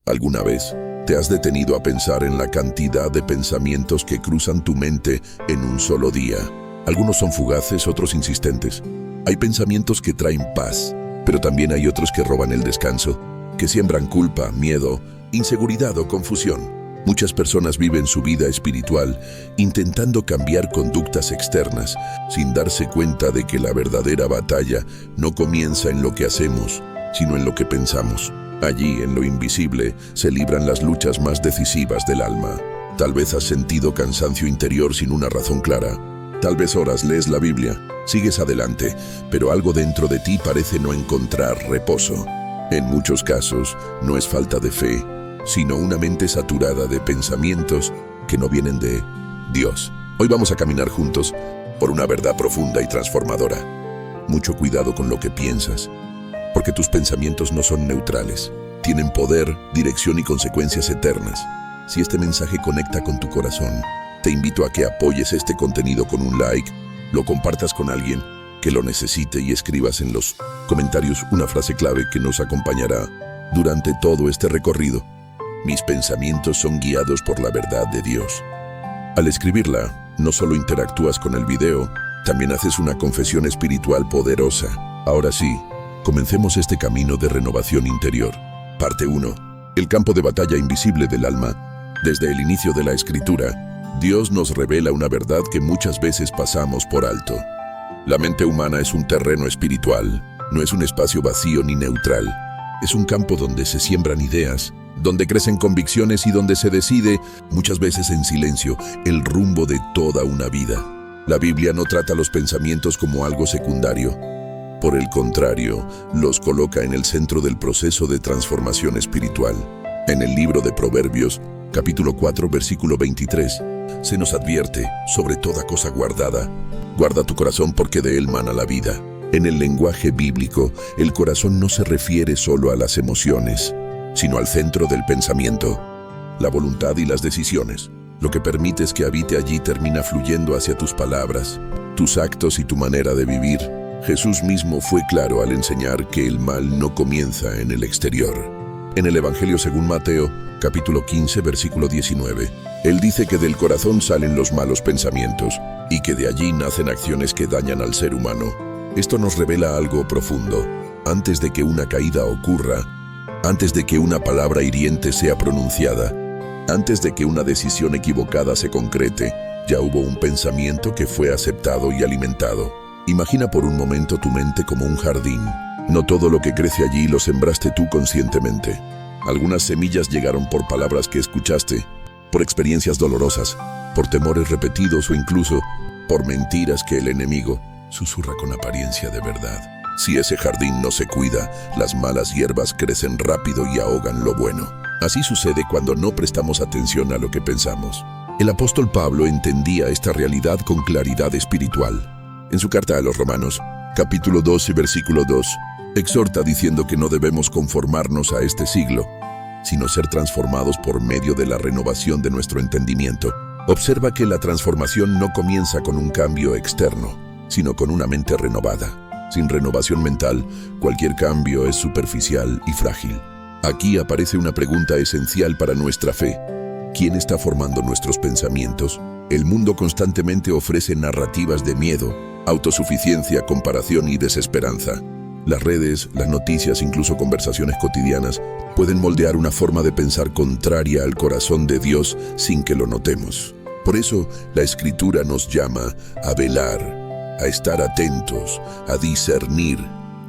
¿Alguna vez te has detenido a pensar en la cantidad de pensamientos que cruzan tu mente en un solo día? Algunos son fugaces, otros insistentes. Hay pensamientos que traen paz, pero también hay otros que roban el descanso, que siembran culpa, miedo, inseguridad o confusión. Muchas personas viven su vida espiritual intentando cambiar conductas externas, sin darse cuenta de que la verdadera batalla no comienza en lo que hacemos, sino en lo que pensamos. Allí, en lo invisible, se libran las luchas más decisivas del alma. Tal vez has sentido cansancio interior sin una razón clara. Tal vez oras, lees la Biblia, sigues adelante, pero algo dentro de ti parece no encontrar reposo. En muchos casos, no es falta de fe, sino una mente saturada de pensamientos que no vienen de Dios. Hoy vamos a caminar juntos por una verdad profunda y transformadora. Mucho cuidado con lo que piensas, porque tus pensamientos no son neutrales. Tienen poder, dirección y consecuencias eternas. Si este mensaje conecta con tu corazón, te invito a que apoyes este contenido con un like, lo compartas con alguien que lo necesite y escribas en los comentarios una frase clave que nos acompañará durante todo este recorrido. Mis pensamientos son guiados por la verdad de Dios. Al escribirla, no solo interactúas con el video, también haces una confesión espiritual poderosa. Ahora sí, comencemos este camino de renovación interior. Parte 1. El campo de batalla invisible del alma. Desde el inicio de la Escritura, Dios nos revela una verdad que muchas veces pasamos por alto. La mente humana es un terreno espiritual, no es un espacio vacío ni neutral. Es un campo donde se siembran ideas, donde crecen convicciones y donde se decide, muchas veces en silencio, el rumbo de toda una vida. La Biblia no trata los pensamientos como algo secundario. Por el contrario, los coloca en el centro del proceso de transformación espiritual. En el libro de Proverbios, capítulo 4, versículo 23, se nos advierte, sobre toda cosa guardada, guarda tu corazón porque de él mana la vida. En el lenguaje bíblico, el corazón no se refiere solo a las emociones, sino al centro del pensamiento, la voluntad y las decisiones. Lo que permites que habite allí termina fluyendo hacia tus palabras, tus actos y tu manera de vivir. Jesús mismo fue claro al enseñar que el mal no comienza en el exterior. En el Evangelio según Mateo, capítulo 15, versículo 19, Él dice que del corazón salen los malos pensamientos y que de allí nacen acciones que dañan al ser humano. Esto nos revela algo profundo. Antes de que una caída ocurra, antes de que una palabra hiriente sea pronunciada, antes de que una decisión equivocada se concrete, ya hubo un pensamiento que fue aceptado y alimentado. Imagina por un momento tu mente como un jardín. No todo lo que crece allí lo sembraste tú conscientemente. Algunas semillas llegaron por palabras que escuchaste, por experiencias dolorosas, por temores repetidos o incluso por mentiras que el enemigo susurra con apariencia de verdad. Si ese jardín no se cuida, las malas hierbas crecen rápido y ahogan lo bueno. Así sucede cuando no prestamos atención a lo que pensamos. El apóstol Pablo entendía esta realidad con claridad espiritual. En su carta a los Romanos, capítulo 12, versículo 2, exhorta diciendo que no debemos conformarnos a este siglo, sino ser transformados por medio de la renovación de nuestro entendimiento. Observa que la transformación no comienza con un cambio externo, sino con una mente renovada. Sin renovación mental, cualquier cambio es superficial y frágil. Aquí aparece una pregunta esencial para nuestra fe. ¿Quién está formando nuestros pensamientos? El mundo constantemente ofrece narrativas de miedo, autosuficiencia, comparación y desesperanza. Las redes, las noticias, incluso conversaciones cotidianas, pueden moldear una forma de pensar contraria al corazón de Dios sin que lo notemos. Por eso, la Escritura nos llama a velar, a estar atentos, a discernir.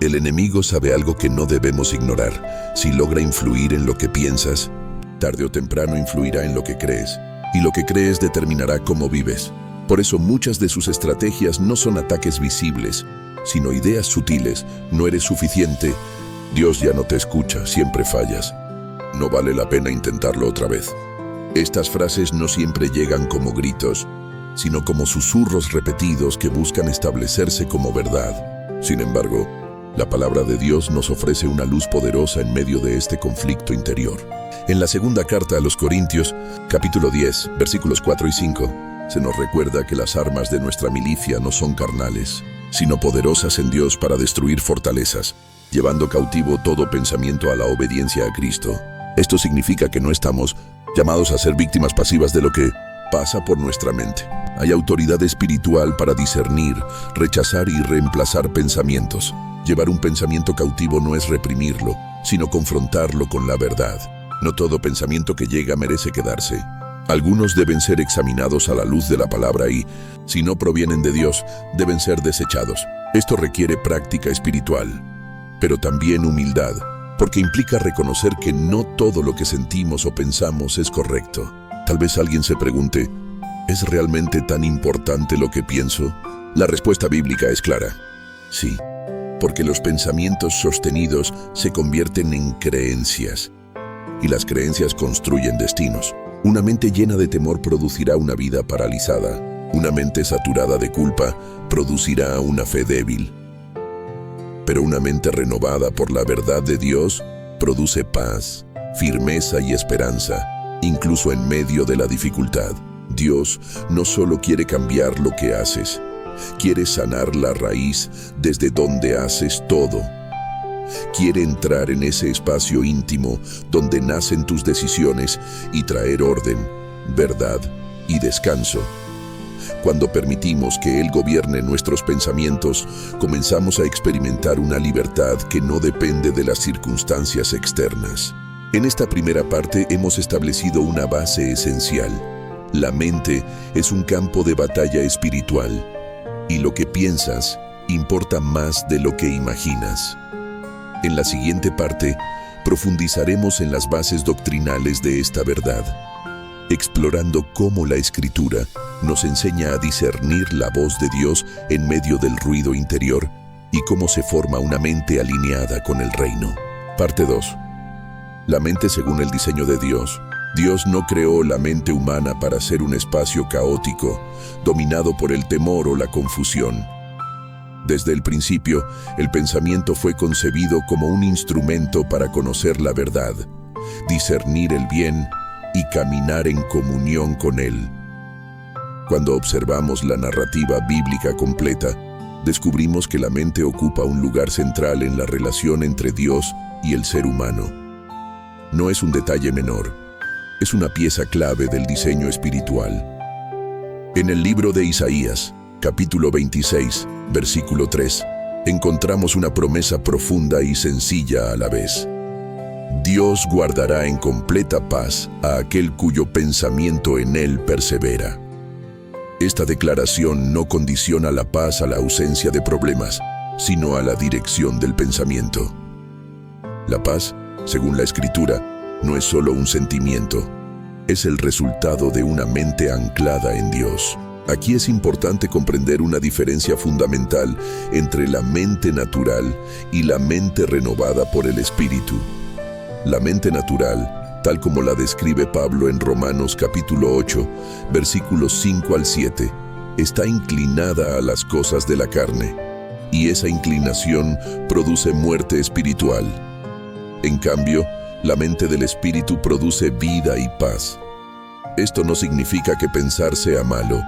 El enemigo sabe algo que no debemos ignorar. Si logra influir en lo que piensas, tarde o temprano influirá en lo que crees, y lo que crees determinará cómo vives. Por eso muchas de sus estrategias no son ataques visibles, sino ideas sutiles. No eres suficiente, Dios ya no te escucha, siempre fallas, no vale la pena intentarlo otra vez. Estas frases no siempre llegan como gritos, sino como susurros repetidos que buscan establecerse como verdad. Sin embargo, la palabra de Dios nos ofrece una luz poderosa en medio de este conflicto interior. En la segunda carta a los Corintios, capítulo 10, versículos 4 y 5, se nos recuerda que las armas de nuestra milicia no son carnales, sino poderosas en Dios para destruir fortalezas, llevando cautivo todo pensamiento a la obediencia a Cristo. Esto significa que no estamos llamados a ser víctimas pasivas de lo que pasa por nuestra mente. Hay autoridad espiritual para discernir, rechazar y reemplazar pensamientos. Llevar un pensamiento cautivo no es reprimirlo, sino confrontarlo con la verdad. No todo pensamiento que llega merece quedarse. Algunos deben ser examinados a la luz de la palabra y, si no provienen de Dios, deben ser desechados. Esto requiere práctica espiritual, pero también humildad, porque implica reconocer que no todo lo que sentimos o pensamos es correcto. Tal vez alguien se pregunte, ¿es realmente tan importante lo que pienso? La respuesta bíblica es clara. Sí, porque los pensamientos sostenidos se convierten en creencias, y las creencias construyen destinos. Una mente llena de temor producirá una vida paralizada. Una mente saturada de culpa producirá una fe débil. Pero una mente renovada por la verdad de Dios produce paz, firmeza y esperanza, incluso en medio de la dificultad. Dios no solo quiere cambiar lo que haces, quiere sanar la raíz desde donde haces todo. Quiere entrar en ese espacio íntimo donde nacen tus decisiones y traer orden, verdad y descanso. Cuando permitimos que Él gobierne nuestros pensamientos, comenzamos a experimentar una libertad que no depende de las circunstancias externas. En esta primera parte hemos establecido una base esencial. La mente es un campo de batalla espiritual, y lo que piensas importa más de lo que imaginas. En la siguiente parte, profundizaremos en las bases doctrinales de esta verdad, explorando cómo la Escritura nos enseña a discernir la voz de Dios en medio del ruido interior y cómo se forma una mente alineada con el reino. Parte 2. La mente según el diseño de Dios. Dios no creó la mente humana para ser un espacio caótico, dominado por el temor o la confusión. Desde el principio, el pensamiento fue concebido como un instrumento para conocer la verdad, discernir el bien y caminar en comunión con Él. Cuando observamos la narrativa bíblica completa, descubrimos que la mente ocupa un lugar central en la relación entre Dios y el ser humano. No es un detalle menor, es una pieza clave del diseño espiritual. En el libro de Isaías, capítulo 26, versículo 3, encontramos una promesa profunda y sencilla a la vez. Dios guardará en completa paz a aquel cuyo pensamiento en Él persevera. Esta declaración no condiciona la paz a la ausencia de problemas, sino a la dirección del pensamiento. La paz, según la Escritura, no es solo un sentimiento, es el resultado de una mente anclada en Dios. Aquí es importante comprender una diferencia fundamental entre la mente natural y la mente renovada por el Espíritu. La mente natural, tal como la describe Pablo en Romanos capítulo 8, versículos 5 al 7, está inclinada a las cosas de la carne, y esa inclinación produce muerte espiritual. En cambio, la mente del Espíritu produce vida y paz. Esto no significa que pensar sea malo,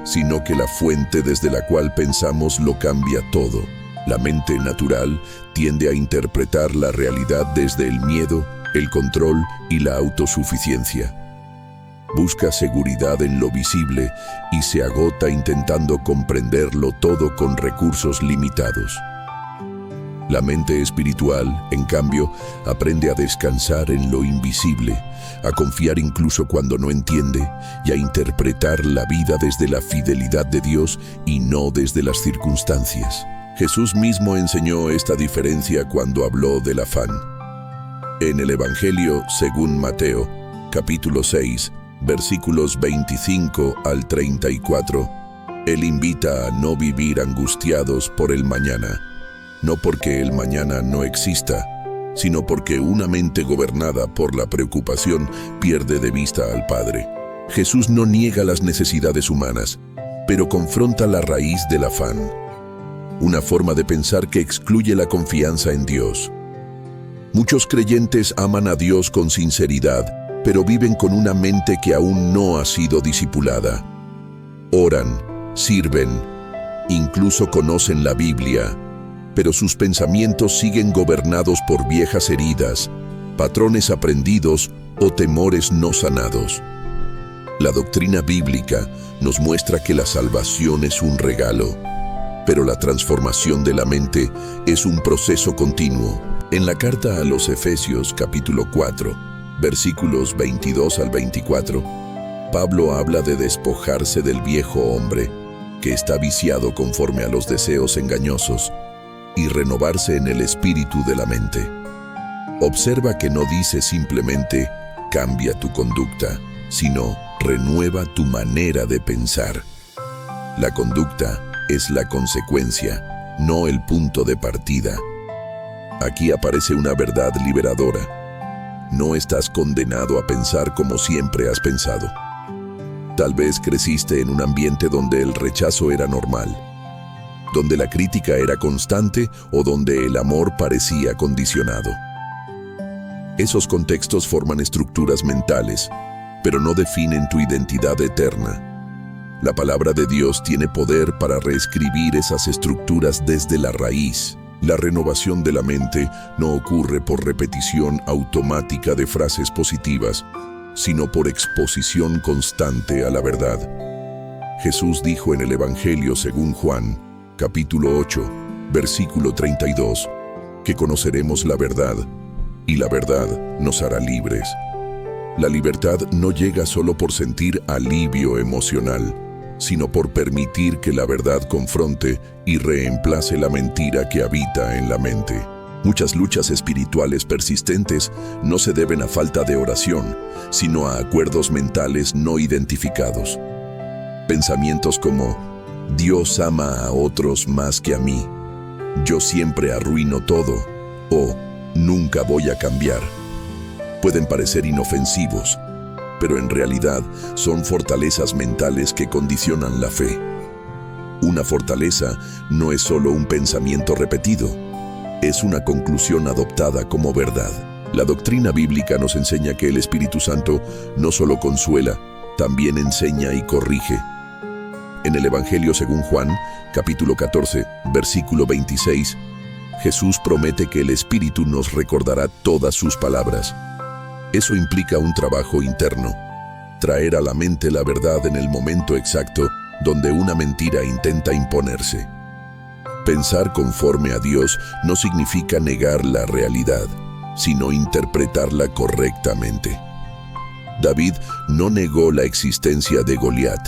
sino que la fuente desde la cual pensamos lo cambia todo. La mente natural tiende a interpretar la realidad desde el miedo, el control y la autosuficiencia. Busca seguridad en lo visible y se agota intentando comprenderlo todo con recursos limitados. La mente espiritual, en cambio, aprende a descansar en lo invisible, a confiar incluso cuando no entiende y a interpretar la vida desde la fidelidad de Dios y no desde las circunstancias. Jesús mismo enseñó esta diferencia cuando habló del afán. En el Evangelio según Mateo, capítulo 6, versículos 25 al 34, Él invita a no vivir angustiados por el mañana, no porque el mañana no exista, sino porque una mente gobernada por la preocupación pierde de vista al Padre. Jesús no niega las necesidades humanas, pero confronta la raíz del afán, una forma de pensar que excluye la confianza en Dios. Muchos creyentes aman a Dios con sinceridad, pero viven con una mente que aún no ha sido discipulada. Oran, sirven, incluso conocen la Biblia, pero sus pensamientos siguen gobernados por viejas heridas, patrones aprendidos o temores no sanados. La doctrina bíblica nos muestra que la salvación es un regalo, pero la transformación de la mente es un proceso continuo. En la carta a los Efesios capítulo 4, versículos 22 al 24, Pablo habla de despojarse del viejo hombre, que está viciado conforme a los deseos engañosos, y renovarse en el espíritu de la mente. Observa que no dice simplemente cambia tu conducta, sino renueva tu manera de pensar. La conducta es la consecuencia, no el punto de partida. Aquí aparece una verdad liberadora. No estás condenado a pensar como siempre has pensado. Tal vez creciste en un ambiente donde el rechazo era normal, donde la crítica era constante o donde el amor parecía condicionado. Esos contextos forman estructuras mentales, pero no definen tu identidad eterna. La palabra de Dios tiene poder para reescribir esas estructuras desde la raíz. La renovación de la mente no ocurre por repetición automática de frases positivas, sino por exposición constante a la verdad. Jesús dijo en el Evangelio según Juan, capítulo 8, versículo 32, que conoceremos la verdad, y la verdad nos hará libres. La libertad no llega solo por sentir alivio emocional, sino por permitir que la verdad confronte y reemplace la mentira que habita en la mente. Muchas luchas espirituales persistentes no se deben a falta de oración, sino a acuerdos mentales no identificados. Pensamientos como, Dios ama a otros más que a mí, yo siempre arruino todo, o nunca voy a cambiar. Pueden parecer inofensivos, pero en realidad son fortalezas mentales que condicionan la fe. Una fortaleza no es solo un pensamiento repetido, es una conclusión adoptada como verdad. La doctrina bíblica nos enseña que el Espíritu Santo no solo consuela, también enseña y corrige. En el Evangelio según Juan, capítulo 14, versículo 26, Jesús promete que el Espíritu nos recordará todas sus palabras. Eso implica un trabajo interno, traer a la mente la verdad en el momento exacto donde una mentira intenta imponerse. Pensar conforme a Dios no significa negar la realidad, sino interpretarla correctamente. David no negó la existencia de Goliat,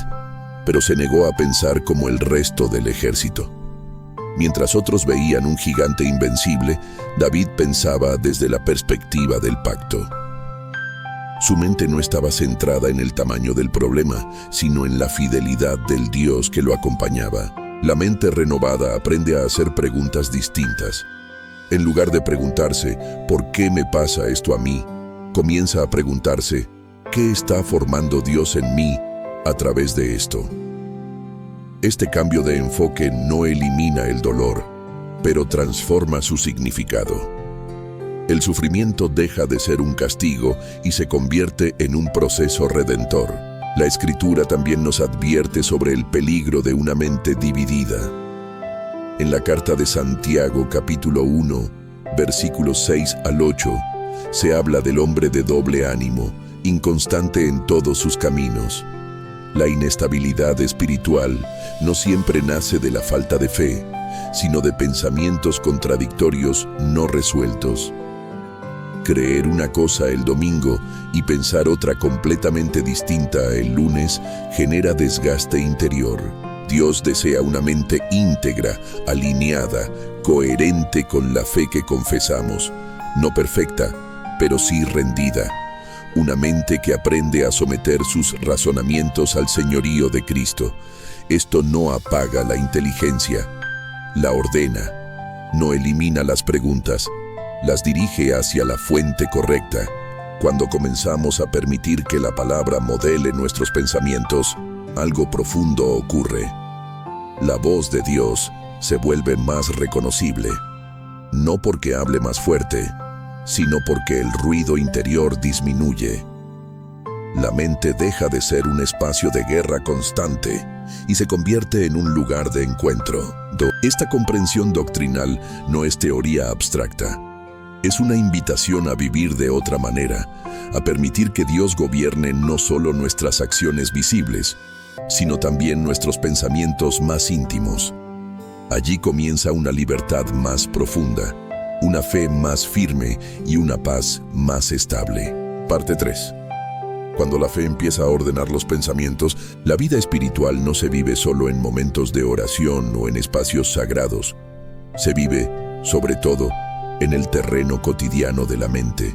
pero se negó a pensar como el resto del ejército. Mientras otros veían un gigante invencible, David pensaba desde la perspectiva del pacto. Su mente no estaba centrada en el tamaño del problema, sino en la fidelidad del Dios que lo acompañaba. La mente renovada aprende a hacer preguntas distintas. En lugar de preguntarse, ¿por qué me pasa esto a mí?, comienza a preguntarse, ¿qué está formando Dios en mí a través de esto? Este cambio de enfoque no elimina el dolor, pero transforma su significado. El sufrimiento deja de ser un castigo y se convierte en un proceso redentor. La Escritura también nos advierte sobre el peligro de una mente dividida. En la carta de Santiago, capítulo 1, versículos 6 al 8, se habla del hombre de doble ánimo, inconstante en todos sus caminos. La inestabilidad espiritual no siempre nace de la falta de fe, sino de pensamientos contradictorios no resueltos. Creer una cosa el domingo y pensar otra completamente distinta el lunes genera desgaste interior. Dios desea una mente íntegra, alineada, coherente con la fe que confesamos, no perfecta, pero sí rendida. Una mente que aprende a someter sus razonamientos al señorío de Cristo. Esto no apaga la inteligencia, la ordena, no elimina las preguntas, las dirige hacia la fuente correcta. Cuando comenzamos a permitir que la palabra modele nuestros pensamientos, algo profundo ocurre. La voz de Dios se vuelve más reconocible, no porque hable más fuerte, sino porque el ruido interior disminuye. La mente deja de ser un espacio de guerra constante y se convierte en un lugar de encuentro. Esta comprensión doctrinal no es teoría abstracta. Es una invitación a vivir de otra manera, a permitir que Dios gobierne no solo nuestras acciones visibles, sino también nuestros pensamientos más íntimos. Allí comienza una libertad más profunda, una fe más firme y una paz más estable. Parte 3. Cuando la fe empieza a ordenar los pensamientos, la vida espiritual no se vive solo en momentos de oración o en espacios sagrados. Se vive, sobre todo, en el terreno cotidiano de la mente.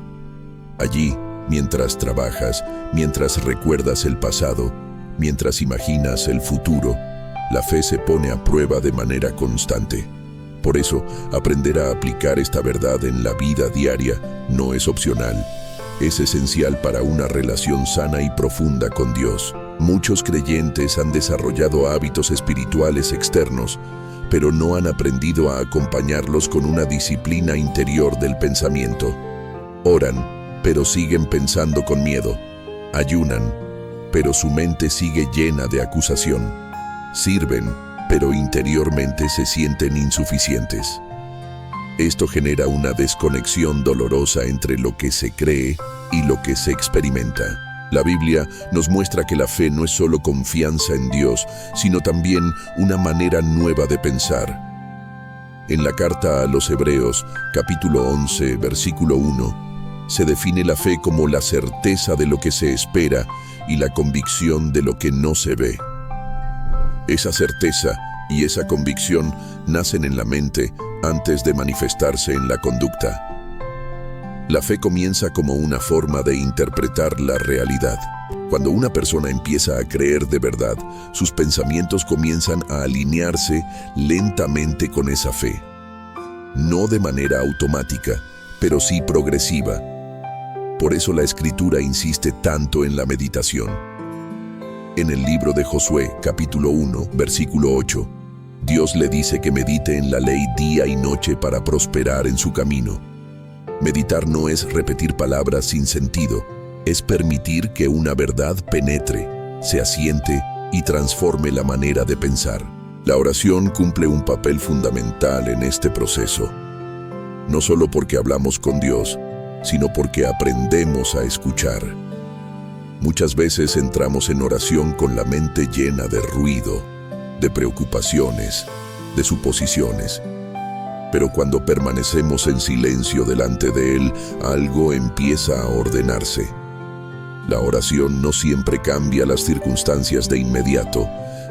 Allí, mientras trabajas, mientras recuerdas el pasado, mientras imaginas el futuro, la fe se pone a prueba de manera constante. Por eso, aprender a aplicar esta verdad en la vida diaria no es opcional. Es esencial para una relación sana y profunda con Dios. Muchos creyentes han desarrollado hábitos espirituales externos, pero no han aprendido a acompañarlos con una disciplina interior del pensamiento. Oran, pero siguen pensando con miedo. Ayunan, pero su mente sigue llena de acusación. Sirven, pero interiormente se sienten insuficientes. Esto genera una desconexión dolorosa entre lo que se cree y lo que se experimenta. La Biblia nos muestra que la fe no es solo confianza en Dios, sino también una manera nueva de pensar. En la carta a los Hebreos, capítulo 11, versículo 1, se define la fe como la certeza de lo que se espera y la convicción de lo que no se ve. Esa certeza y esa convicción nacen en la mente antes de manifestarse en la conducta. La fe comienza como una forma de interpretar la realidad. Cuando una persona empieza a creer de verdad, sus pensamientos comienzan a alinearse lentamente con esa fe. No de manera automática, pero sí progresiva. Por eso la Escritura insiste tanto en la meditación. En el libro de Josué, capítulo 1, versículo 8, Dios le dice que medite en la ley día y noche para prosperar en su camino. Meditar no es repetir palabras sin sentido, es permitir que una verdad penetre, se asiente y transforme la manera de pensar. La oración cumple un papel fundamental en este proceso. No solo porque hablamos con Dios, sino porque aprendemos a escuchar. Muchas veces entramos en oración con la mente llena de ruido, de preocupaciones, de suposiciones. Pero cuando permanecemos en silencio delante de Él, algo empieza a ordenarse. La oración no siempre cambia las circunstancias de inmediato,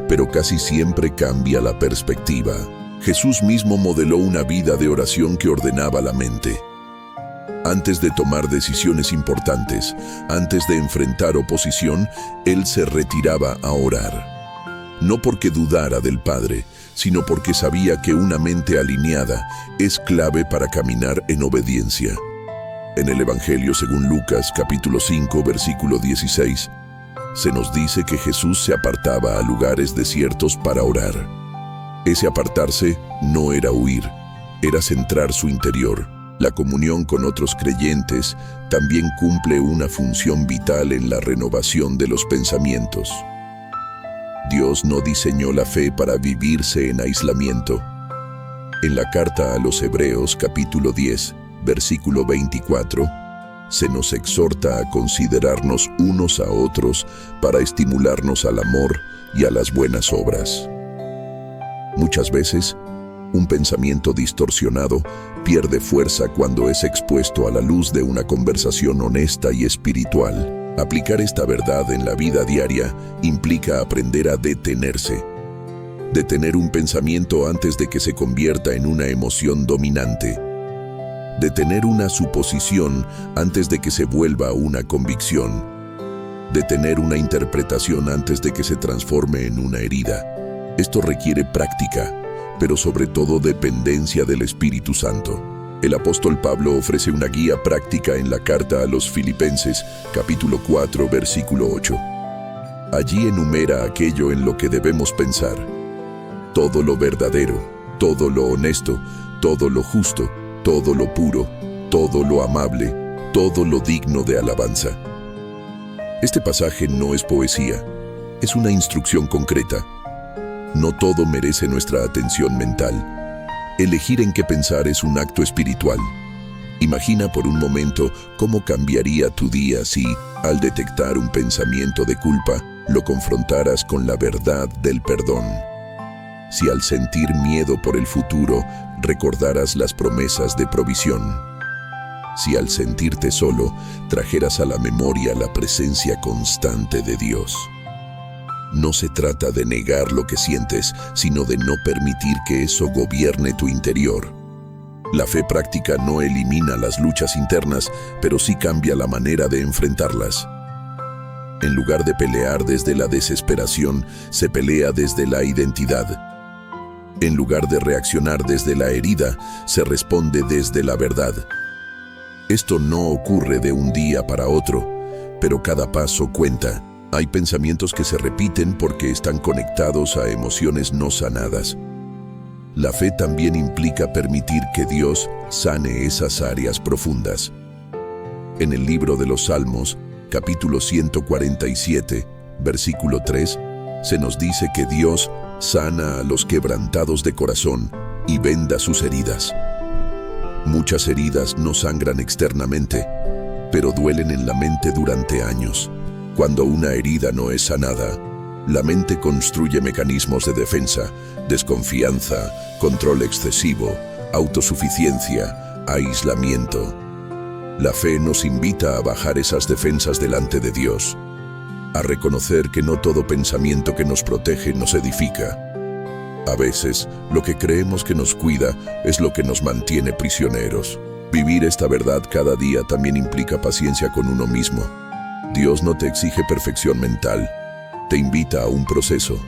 pero casi siempre cambia la perspectiva. Jesús mismo modeló una vida de oración que ordenaba la mente. Antes de tomar decisiones importantes, antes de enfrentar oposición, Él se retiraba a orar. No porque dudara del Padre, sino porque sabía que una mente alineada es clave para caminar en obediencia. En el Evangelio según Lucas, capítulo 5, versículo 16, se nos dice que Jesús se apartaba a lugares desiertos para orar. Ese apartarse no era huir, era centrar su interior. La comunión con otros creyentes también cumple una función vital en la renovación de los pensamientos. Dios no diseñó la fe para vivirse en aislamiento. En la carta a los Hebreos, capítulo 10, versículo 24, se nos exhorta a considerarnos unos a otros para estimularnos al amor y a las buenas obras. Muchas veces, un pensamiento distorsionado pierde fuerza cuando es expuesto a la luz de una conversación honesta y espiritual. Aplicar esta verdad en la vida diaria implica aprender a detenerse. Detener un pensamiento antes de que se convierta en una emoción dominante. Detener una suposición antes de que se vuelva una convicción. Detener una interpretación antes de que se transforme en una herida. Esto requiere práctica, pero sobre todo dependencia del Espíritu Santo. El apóstol Pablo ofrece una guía práctica en la carta a los Filipenses, capítulo 4, versículo 8. Allí enumera aquello en lo que debemos pensar. Todo lo verdadero, todo lo honesto, todo lo justo, todo lo puro, todo lo amable, todo lo digno de alabanza. Este pasaje no es poesía, es una instrucción concreta. No todo merece nuestra atención mental. Elegir en qué pensar es un acto espiritual. Imagina por un momento cómo cambiaría tu día si, al detectar un pensamiento de culpa, lo confrontaras con la verdad del perdón. Si al sentir miedo por el futuro, recordaras las promesas de provisión. Si al sentirte solo, trajeras a la memoria la presencia constante de Dios. No se trata de negar lo que sientes, sino de no permitir que eso gobierne tu interior. La fe práctica no elimina las luchas internas, pero sí cambia la manera de enfrentarlas. En lugar de pelear desde la desesperación, se pelea desde la identidad. En lugar de reaccionar desde la herida, se responde desde la verdad. Esto no ocurre de un día para otro, pero cada paso cuenta. Hay pensamientos que se repiten porque están conectados a emociones no sanadas. La fe también implica permitir que Dios sane esas áreas profundas. En el libro de los Salmos, capítulo 147, versículo 3, se nos dice que Dios sana a los quebrantados de corazón y venda sus heridas. Muchas heridas no sangran externamente, pero duelen en la mente durante años. Cuando una herida no es sanada, la mente construye mecanismos de defensa, desconfianza, control excesivo, autosuficiencia, aislamiento. La fe nos invita a bajar esas defensas delante de Dios, a reconocer que no todo pensamiento que nos protege nos edifica. A veces, lo que creemos que nos cuida es lo que nos mantiene prisioneros. Vivir esta verdad cada día también implica paciencia con uno mismo. Dios no te exige perfección mental, te invita a un proceso.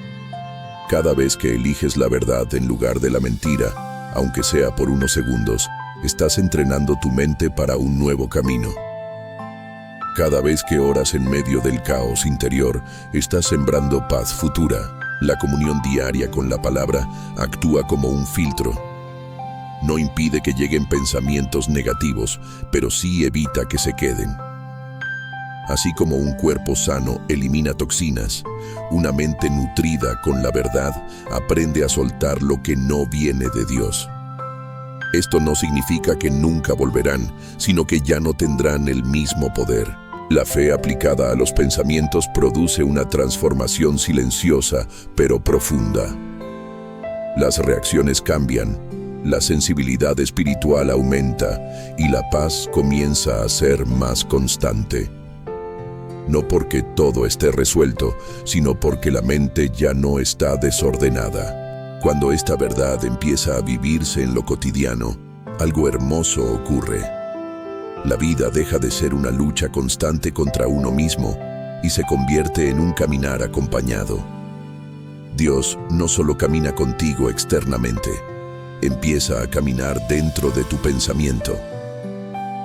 Cada vez que eliges la verdad en lugar de la mentira, aunque sea por unos segundos, estás entrenando tu mente para un nuevo camino. Cada vez que oras en medio del caos interior, estás sembrando paz futura. La comunión diaria con la palabra actúa como un filtro. No impide que lleguen pensamientos negativos, pero sí evita que se queden. Así como un cuerpo sano elimina toxinas, una mente nutrida con la verdad aprende a soltar lo que no viene de Dios. Esto no significa que nunca volverán, sino que ya no tendrán el mismo poder. La fe aplicada a los pensamientos produce una transformación silenciosa, pero profunda. Las reacciones cambian, la sensibilidad espiritual aumenta y la paz comienza a ser más constante. No porque todo esté resuelto, sino porque la mente ya no está desordenada. Cuando esta verdad empieza a vivirse en lo cotidiano, algo hermoso ocurre. La vida deja de ser una lucha constante contra uno mismo y se convierte en un caminar acompañado. Dios no solo camina contigo externamente, empieza a caminar dentro de tu pensamiento.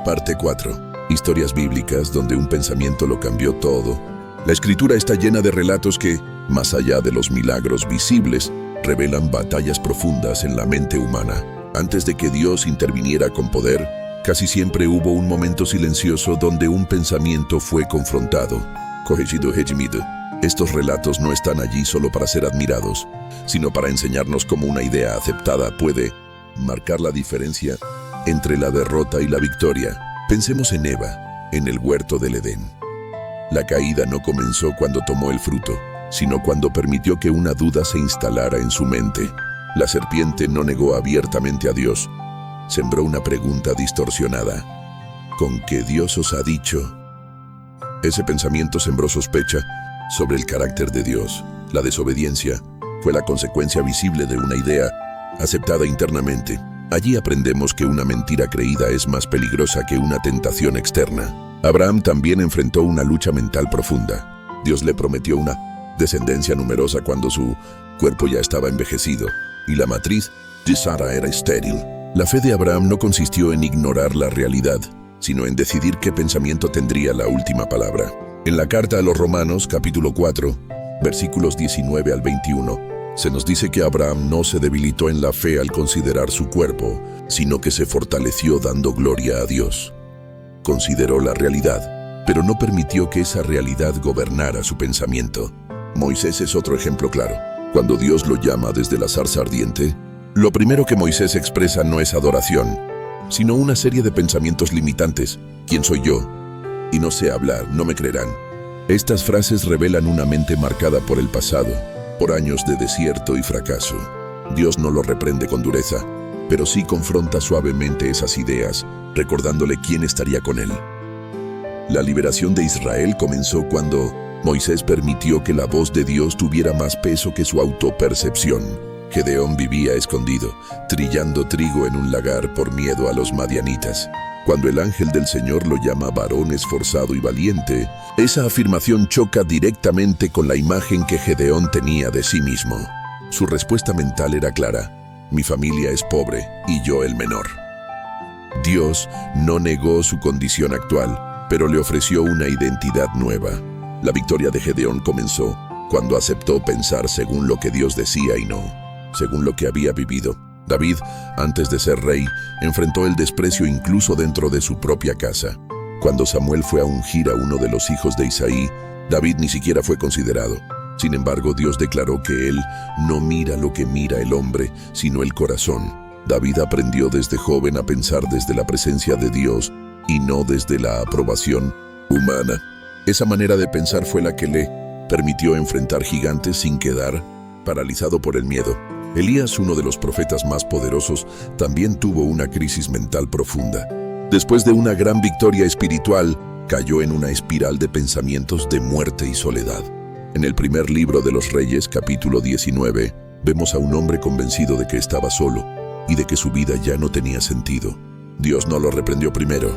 Parte 4. Historias bíblicas donde un pensamiento lo cambió todo. La Escritura está llena de relatos que, más allá de los milagros visibles, revelan batallas profundas en la mente humana. Antes de que Dios interviniera con poder, casi siempre hubo un momento silencioso donde un pensamiento fue confrontado. Estos relatos no están allí solo para ser admirados, sino para enseñarnos cómo una idea aceptada puede marcar la diferencia entre la derrota y la victoria. Pensemos en Eva, en el huerto del Edén. La caída no comenzó cuando tomó el fruto, sino cuando permitió que una duda se instalara en su mente. La serpiente no negó abiertamente a Dios, sembró una pregunta distorsionada. ¿Con qué Dios os ha dicho? Ese pensamiento sembró sospecha sobre el carácter de Dios. La desobediencia fue la consecuencia visible de una idea aceptada internamente. Allí aprendemos que una mentira creída es más peligrosa que una tentación externa. Abraham también enfrentó una lucha mental profunda. Dios le prometió una descendencia numerosa cuando su cuerpo ya estaba envejecido y la matriz de Sara era estéril. La fe de Abraham no consistió en ignorar la realidad, sino en decidir qué pensamiento tendría la última palabra. En la carta a los Romanos, capítulo 4, versículos 19 al 21, se nos dice que Abraham no se debilitó en la fe al considerar su cuerpo, sino que se fortaleció dando gloria a Dios. Consideró la realidad, pero no permitió que esa realidad gobernara su pensamiento. Moisés es otro ejemplo claro. Cuando Dios lo llama desde la zarza ardiente, lo primero que Moisés expresa no es adoración, sino una serie de pensamientos limitantes. ¿Quién soy yo? Y no sé hablar, no me creerán. Estas frases revelan una mente marcada por el pasado, por años de desierto y fracaso. Dios no lo reprende con dureza, pero sí confronta suavemente esas ideas, recordándole quién estaría con él. La liberación de Israel comenzó cuando Moisés permitió que la voz de Dios tuviera más peso que su autopercepción. Gedeón vivía escondido, trillando trigo en un lagar por miedo a los madianitas. Cuando el ángel del Señor lo llama varón esforzado y valiente, esa afirmación choca directamente con la imagen que Gedeón tenía de sí mismo. Su respuesta mental era clara: mi familia es pobre y yo el menor. Dios no negó su condición actual, pero le ofreció una identidad nueva. La victoria de Gedeón comenzó cuando aceptó pensar según lo que Dios decía y no según lo que había vivido. David, antes de ser rey, enfrentó el desprecio incluso dentro de su propia casa. Cuando Samuel fue a ungir a uno de los hijos de Isaí, David ni siquiera fue considerado. Sin embargo, Dios declaró que él no mira lo que mira el hombre, sino el corazón. David aprendió desde joven a pensar desde la presencia de Dios y no desde la aprobación humana. Esa manera de pensar fue la que le permitió enfrentar gigantes sin quedar paralizado por el miedo. Elías, uno de los profetas más poderosos, también tuvo una crisis mental profunda. Después de una gran victoria espiritual, cayó en una espiral de pensamientos de muerte y soledad. En el primer libro de los Reyes, capítulo 19, vemos a un hombre convencido de que estaba solo y de que su vida ya no tenía sentido. Dios no lo reprendió primero,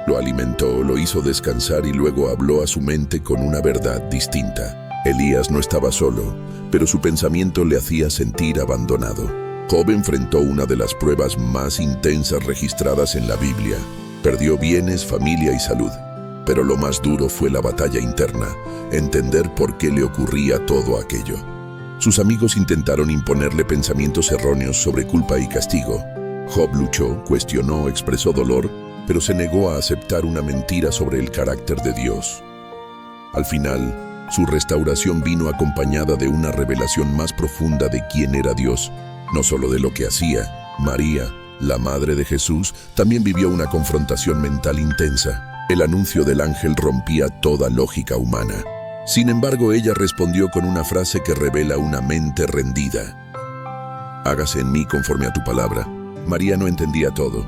lo alimentó, lo hizo descansar y luego habló a su mente con una verdad distinta. Elías no estaba solo, pero su pensamiento le hacía sentir abandonado. Job enfrentó una de las pruebas más intensas registradas en la Biblia. Perdió bienes, familia y salud. Pero lo más duro fue la batalla interna, entender por qué le ocurría todo aquello. Sus amigos intentaron imponerle pensamientos erróneos sobre culpa y castigo. Job luchó, cuestionó, expresó dolor, pero se negó a aceptar una mentira sobre el carácter de Dios. Al final, su restauración vino acompañada de una revelación más profunda de quién era Dios, no solo de lo que hacía. María, la madre de Jesús, también vivió una confrontación mental intensa. El anuncio del ángel rompía toda lógica humana. Sin embargo, ella respondió con una frase que revela una mente rendida: hágase en mí conforme a tu palabra. María no entendía todo,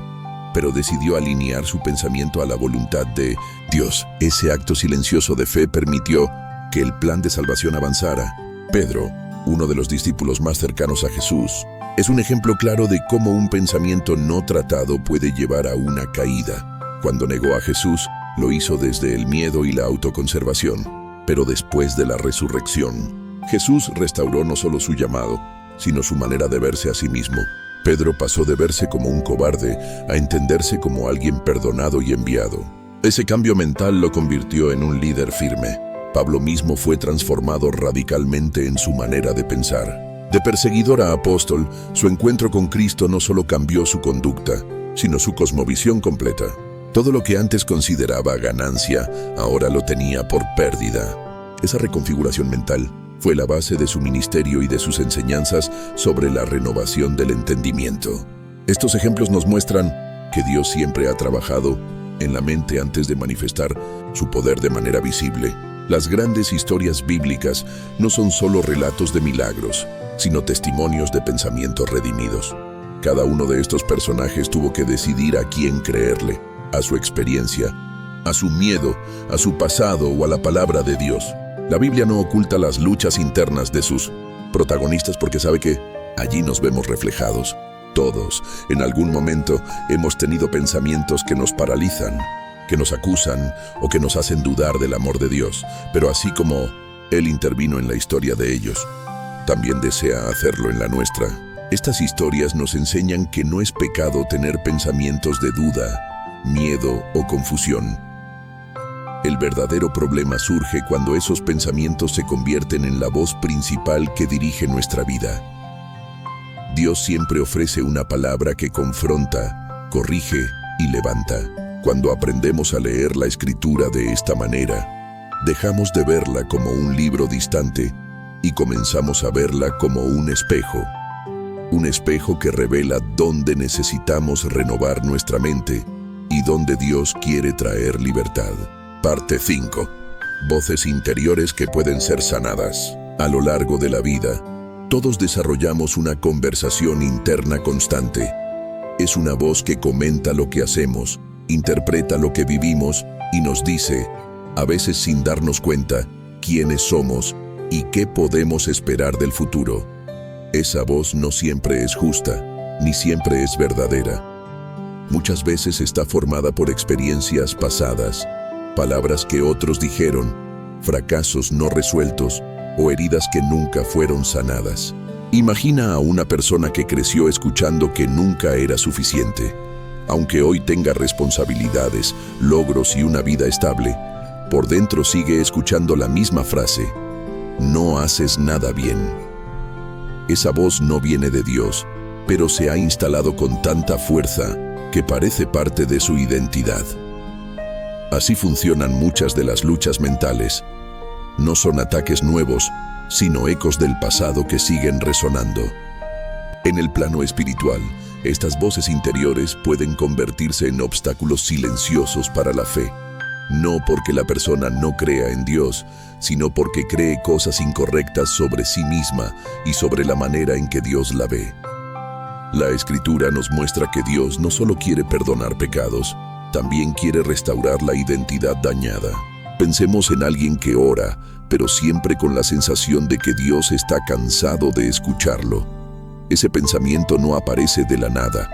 pero decidió alinear su pensamiento a la voluntad de Dios. Ese acto silencioso de fe permitió que el plan de salvación avanzara. Pedro, uno de los discípulos más cercanos a Jesús, es un ejemplo claro de cómo un pensamiento no tratado puede llevar a una caída. Cuando negó a Jesús, lo hizo desde el miedo y la autoconservación. Pero después de la resurrección, Jesús restauró no solo su llamado, sino su manera de verse a sí mismo. Pedro pasó de verse como un cobarde a entenderse como alguien perdonado y enviado. Ese cambio mental lo convirtió en un líder firme. Pablo mismo fue transformado radicalmente en su manera de pensar. De perseguidor a apóstol, su encuentro con Cristo no solo cambió su conducta, sino su cosmovisión completa. Todo lo que antes consideraba ganancia, ahora lo tenía por pérdida. Esa reconfiguración mental fue la base de su ministerio y de sus enseñanzas sobre la renovación del entendimiento. Estos ejemplos nos muestran que Dios siempre ha trabajado en la mente antes de manifestar su poder de manera visible. Las grandes historias bíblicas no son solo relatos de milagros, sino testimonios de pensamientos redimidos. Cada uno de estos personajes tuvo que decidir a quién creerle: a su experiencia, a su miedo, a su pasado o a la palabra de Dios. La Biblia no oculta las luchas internas de sus protagonistas porque sabe que allí nos vemos reflejados. Todos, en algún momento, hemos tenido pensamientos que nos paralizan, que nos acusan o que nos hacen dudar del amor de Dios. Pero así como Él intervino en la historia de ellos, también desea hacerlo en la nuestra. Estas historias nos enseñan que no es pecado tener pensamientos de duda, miedo o confusión. El verdadero problema surge cuando esos pensamientos se convierten en la voz principal que dirige nuestra vida. Dios siempre ofrece una palabra que confronta, corrige y levanta. Cuando aprendemos a leer la Escritura de esta manera, dejamos de verla como un libro distante y comenzamos a verla como un espejo. un espejo que revela dónde necesitamos renovar nuestra mente y dónde Dios quiere traer libertad. Parte 5. Voces interiores que pueden ser sanadas. A lo largo de la vida, todos desarrollamos una conversación interna constante. Es una voz que comenta lo que hacemos, interpreta lo que vivimos y nos dice, a veces sin darnos cuenta, quiénes somos y qué podemos esperar del futuro. Esa voz no siempre es justa, ni siempre es verdadera. Muchas veces está formada por experiencias pasadas, palabras que otros dijeron, fracasos no resueltos o heridas que nunca fueron sanadas. Imagina a una persona que creció escuchando que nunca era suficiente. Aunque hoy tenga responsabilidades, logros y una vida estable, por dentro sigue escuchando la misma frase, no haces nada bien. Esa voz no viene de Dios, pero se ha instalado con tanta fuerza que parece parte de su identidad. Así funcionan muchas de las luchas mentales. No son ataques nuevos, sino ecos del pasado que siguen resonando. En el plano espiritual, estas voces interiores pueden convertirse en obstáculos silenciosos para la fe. No porque la persona no crea en Dios, sino porque cree cosas incorrectas sobre sí misma y sobre la manera en que Dios la ve. La Escritura nos muestra que Dios no solo quiere perdonar pecados, también quiere restaurar la identidad dañada. Pensemos en alguien que ora, pero siempre con la sensación de que Dios está cansado de escucharlo. Ese pensamiento no aparece de la nada.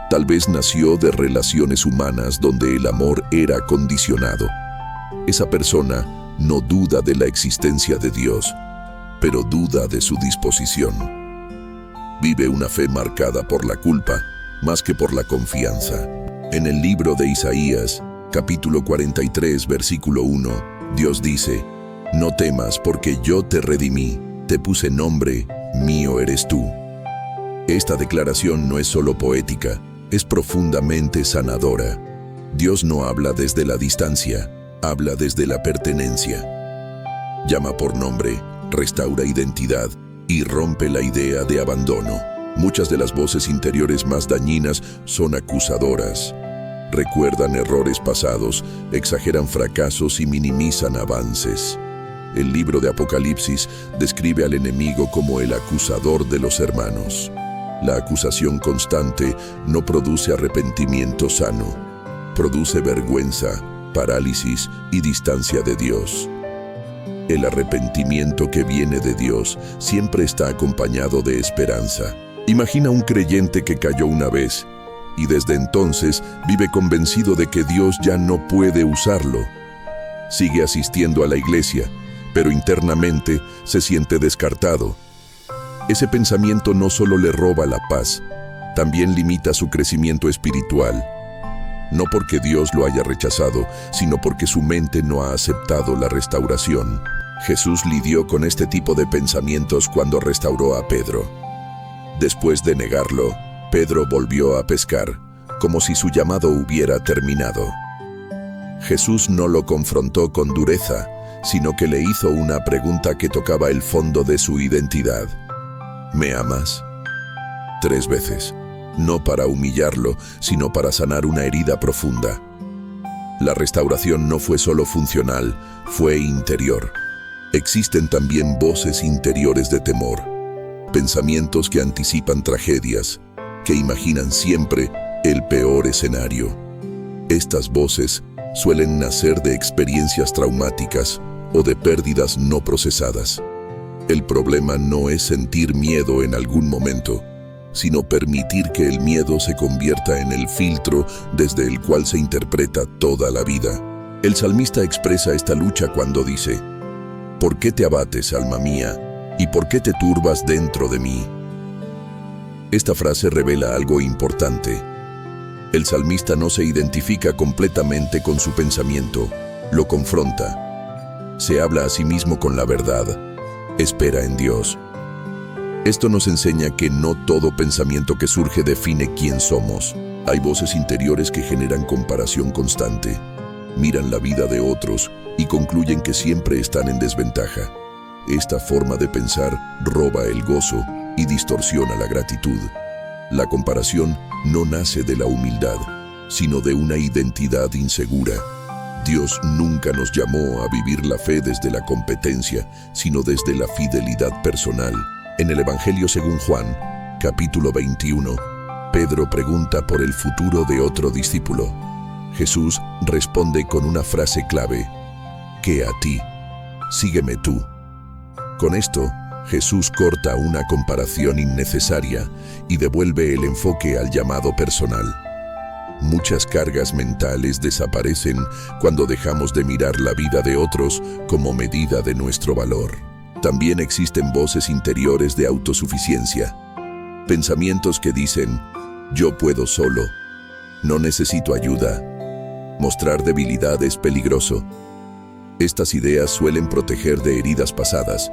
Tal vez nació de relaciones humanas donde el amor era condicionado. Esa persona no duda de la existencia de Dios, pero duda de su disposición. Vive una fe marcada por la culpa, más que por la confianza. En el libro de Isaías, capítulo 43, versículo 1, Dios dice, no temas porque yo te redimí, te puse nombre, mío eres tú. Esta declaración no es solo poética, es profundamente sanadora. Dios no habla desde la distancia, habla desde la pertenencia. Llama por nombre, restaura identidad y rompe la idea de abandono. Muchas de las voces interiores más dañinas son acusadoras. Recuerdan errores pasados, exageran fracasos y minimizan avances. El libro de Apocalipsis describe al enemigo como el acusador de los hermanos. La acusación constante no produce arrepentimiento sano. Produce vergüenza, parálisis y distancia de Dios. El arrepentimiento que viene de Dios siempre está acompañado de esperanza. Imagina un creyente que cayó una vez y desde entonces vive convencido de que Dios ya no puede usarlo. Sigue asistiendo a la iglesia, pero internamente se siente descartado. Ese pensamiento no solo le roba la paz, también limita su crecimiento espiritual. No porque Dios lo haya rechazado, sino porque su mente no ha aceptado la restauración. Jesús lidió con este tipo de pensamientos cuando restauró a Pedro. Después de negarlo, Pedro volvió a pescar, como si su llamado hubiera terminado. Jesús no lo confrontó con dureza, sino que le hizo una pregunta que tocaba el fondo de su identidad. ¿Me amas? 3 veces. No para humillarlo, sino para sanar una herida profunda. La restauración no fue solo funcional, fue interior. Existen también voces interiores de temor, pensamientos que anticipan tragedias, que imaginan siempre el peor escenario. Estas voces suelen nacer de experiencias traumáticas o de pérdidas no procesadas. El problema no es sentir miedo en algún momento, sino permitir que el miedo se convierta en el filtro desde el cual se interpreta toda la vida. El salmista expresa esta lucha cuando dice, ¿por qué te abates, alma mía, y por qué te turbas dentro de mí? Esta frase revela algo importante. El salmista no se identifica completamente con su pensamiento, lo confronta. Se habla a sí mismo con la verdad, espera en Dios. Esto nos enseña que no todo pensamiento que surge define quién somos. Hay voces interiores que generan comparación constante, miran la vida de otros y concluyen que siempre están en desventaja. Esta forma de pensar roba el gozo y distorsiona la gratitud. La comparación no nace de la humildad, sino de una identidad insegura. Dios nunca nos llamó a vivir la fe desde la competencia, sino desde la fidelidad personal. En el Evangelio según Juan, capítulo 21, Pedro pregunta por el futuro de otro discípulo. Jesús responde con una frase clave: «¿Qué a ti? Sígueme tú». Con esto, Jesús corta una comparación innecesaria y devuelve el enfoque al llamado personal. Muchas cargas mentales desaparecen cuando dejamos de mirar la vida de otros como medida de nuestro valor. También existen voces interiores de autosuficiencia, pensamientos que dicen: «Yo puedo solo, no necesito ayuda». Mostrar debilidad es peligroso. Estas ideas suelen proteger de heridas pasadas,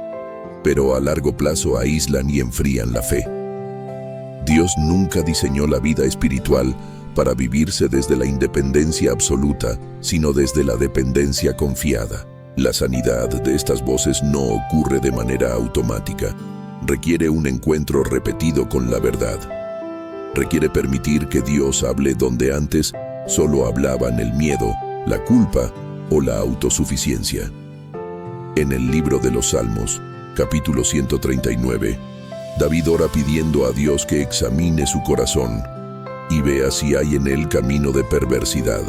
pero a largo plazo aíslan y enfrían la fe. Dios nunca diseñó la vida espiritual para vivirse desde la independencia absoluta, sino desde la dependencia confiada. La sanidad de estas voces no ocurre de manera automática. Requiere un encuentro repetido con la verdad. Requiere permitir que Dios hable donde antes solo hablaban el miedo, la culpa o la autosuficiencia. En el libro de los Salmos, capítulo 139, David ora pidiendo a Dios que examine su corazón y vea si hay en él camino de perversidad.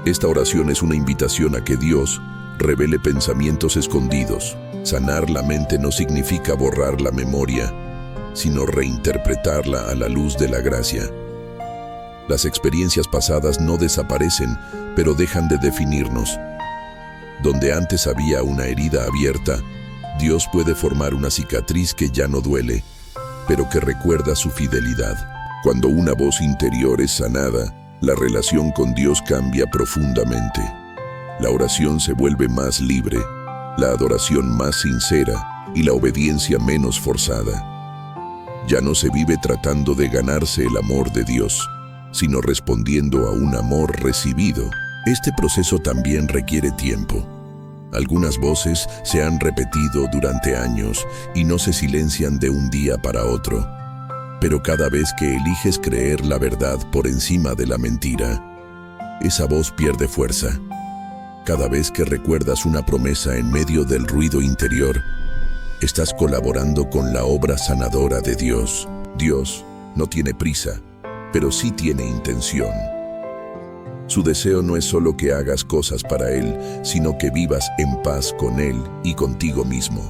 Esta oración es una invitación a que Dios revele pensamientos escondidos. Sanar la mente no significa borrar la memoria, sino reinterpretarla a la luz de la gracia. Las experiencias pasadas no desaparecen, pero dejan de definirnos. Donde antes había una herida abierta, Dios puede formar una cicatriz que ya no duele, pero que recuerda su fidelidad. Cuando una voz interior es sanada, la relación con Dios cambia profundamente. La oración se vuelve más libre, la adoración más sincera y la obediencia menos forzada. Ya no se vive tratando de ganarse el amor de Dios, sino respondiendo a un amor recibido. Este proceso también requiere tiempo. Algunas voces se han repetido durante años y no se silencian de un día para otro. Pero cada vez que eliges creer la verdad por encima de la mentira, esa voz pierde fuerza. Cada vez que recuerdas una promesa en medio del ruido interior, estás colaborando con la obra sanadora de Dios. Dios no tiene prisa, pero sí tiene intención. Su deseo no es solo que hagas cosas para Él, sino que vivas en paz con Él y contigo mismo.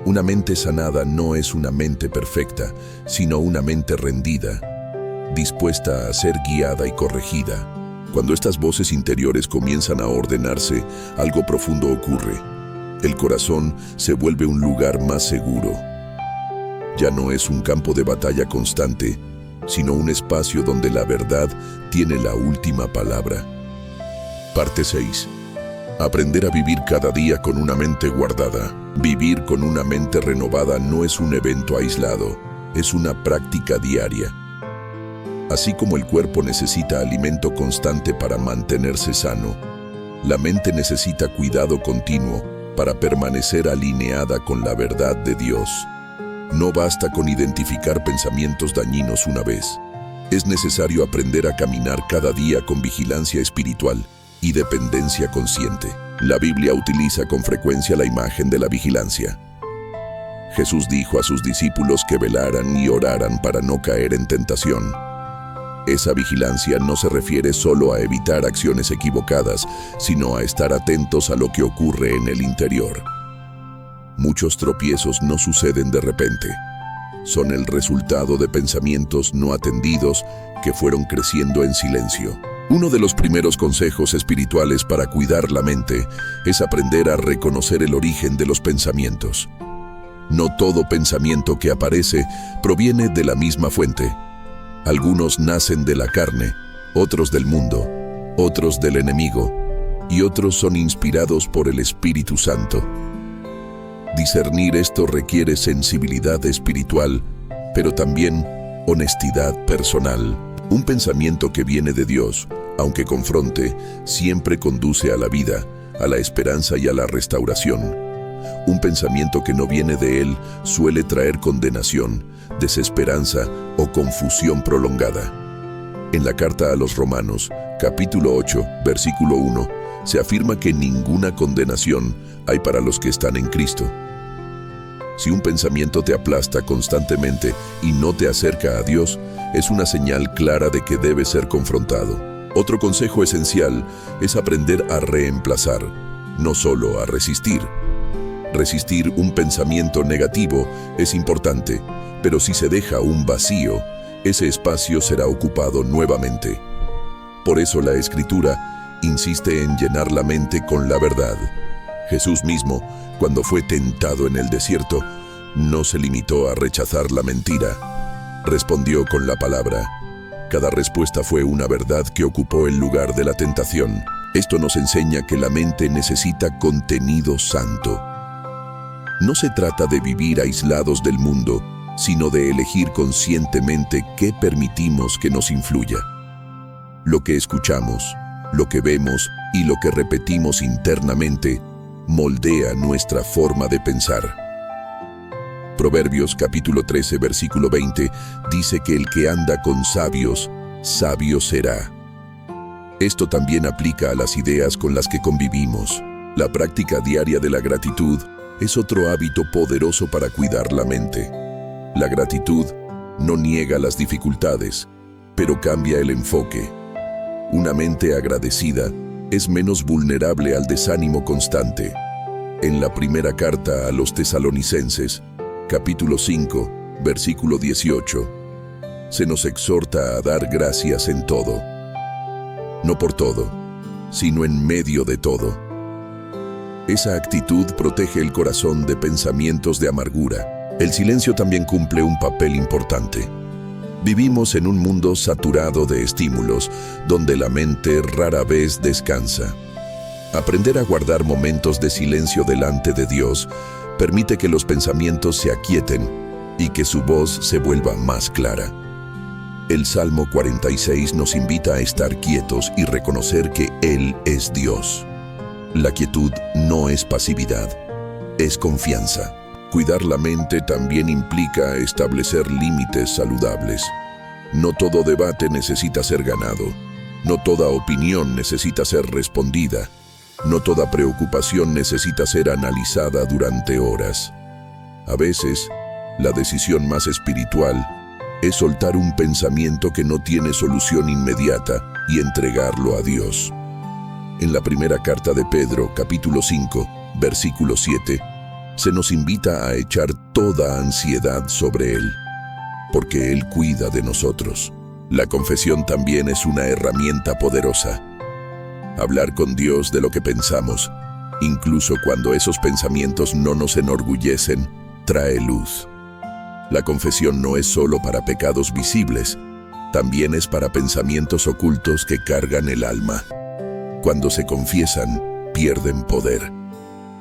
Una mente sanada no es una mente perfecta, sino una mente rendida, dispuesta a ser guiada y corregida. Cuando estas voces interiores comienzan a ordenarse, algo profundo ocurre. El corazón se vuelve un lugar más seguro. Ya no es un campo de batalla constante, sino un espacio donde la verdad tiene la última palabra. Parte 6. Aprender a vivir cada día con una mente guardada. Vivir con una mente renovada no es un evento aislado, es una práctica diaria. Así como el cuerpo necesita alimento constante para mantenerse sano, la mente necesita cuidado continuo para permanecer alineada con la verdad de Dios. No basta con identificar pensamientos dañinos una vez. Es necesario aprender a caminar cada día con vigilancia espiritual y dependencia consciente. La Biblia utiliza con frecuencia la imagen de la vigilancia. Jesús dijo a sus discípulos que velaran y oraran para no caer en tentación. Esa vigilancia no se refiere solo a evitar acciones equivocadas, sino a estar atentos a lo que ocurre en el interior. Muchos tropiezos no suceden de repente. Son el resultado de pensamientos no atendidos que fueron creciendo en silencio. Uno de los primeros consejos espirituales para cuidar la mente es aprender a reconocer el origen de los pensamientos. No todo pensamiento que aparece proviene de la misma fuente. Algunos nacen de la carne, otros del mundo, otros del enemigo, y otros son inspirados por el Espíritu Santo. Discernir esto requiere sensibilidad espiritual, pero también honestidad personal. Un pensamiento que viene de Dios, aunque confronte, siempre conduce a la vida, a la esperanza y a la restauración. Un pensamiento que no viene de Él suele traer condenación, desesperanza o confusión prolongada. En la carta a los Romanos, capítulo 8, versículo 1, se afirma que ninguna condenación hay para los que están en Cristo. Si un pensamiento te aplasta constantemente y no te acerca a Dios, es una señal clara de que debe ser confrontado. Otro consejo esencial es aprender a reemplazar, no solo a resistir. Resistir un pensamiento negativo es importante, pero si se deja un vacío, ese espacio será ocupado nuevamente. Por eso la Escritura insiste en llenar la mente con la verdad. Jesús mismo, cuando fue tentado en el desierto, no se limitó a rechazar la mentira. Respondió con la palabra. Cada respuesta fue una verdad que ocupó el lugar de la tentación. Esto nos enseña que la mente necesita contenido santo. No se trata de vivir aislados del mundo, sino de elegir conscientemente qué permitimos que nos influya. Lo que escuchamos, lo que vemos y lo que repetimos internamente moldea nuestra forma de pensar. Proverbios capítulo 13, versículo 20 dice que el que anda con sabios, sabio será. Esto también aplica a las ideas con las que convivimos. La práctica diaria de la gratitud es otro hábito poderoso para cuidar la mente. La gratitud no niega las dificultades, pero cambia el enfoque. Una mente agradecida es menos vulnerable al desánimo constante. En la primera carta a los Tesalonicenses, capítulo 5, versículo 18, se nos exhorta a dar gracias en todo. No por todo, sino en medio de todo. Esa actitud protege el corazón de pensamientos de amargura. El silencio también cumple un papel importante. Vivimos en un mundo saturado de estímulos, donde la mente rara vez descansa. Aprender a guardar momentos de silencio delante de Dios permite que los pensamientos se aquieten y que su voz se vuelva más clara. El Salmo 46 nos invita a estar quietos y reconocer que Él es Dios. La quietud no es pasividad, es confianza. Cuidar la mente también implica establecer límites saludables. No todo debate necesita ser ganado. No toda opinión necesita ser respondida. No toda preocupación necesita ser analizada durante horas. A veces, la decisión más espiritual es soltar un pensamiento que no tiene solución inmediata y entregarlo a Dios. En la primera carta de Pedro, capítulo 5, versículo 7, se nos invita a echar toda ansiedad sobre Él, porque Él cuida de nosotros. La confesión también es una herramienta poderosa. Hablar con Dios de lo que pensamos, incluso cuando esos pensamientos no nos enorgullecen, trae luz. La confesión no es solo para pecados visibles, también es para pensamientos ocultos que cargan el alma. Cuando se confiesan, pierden poder.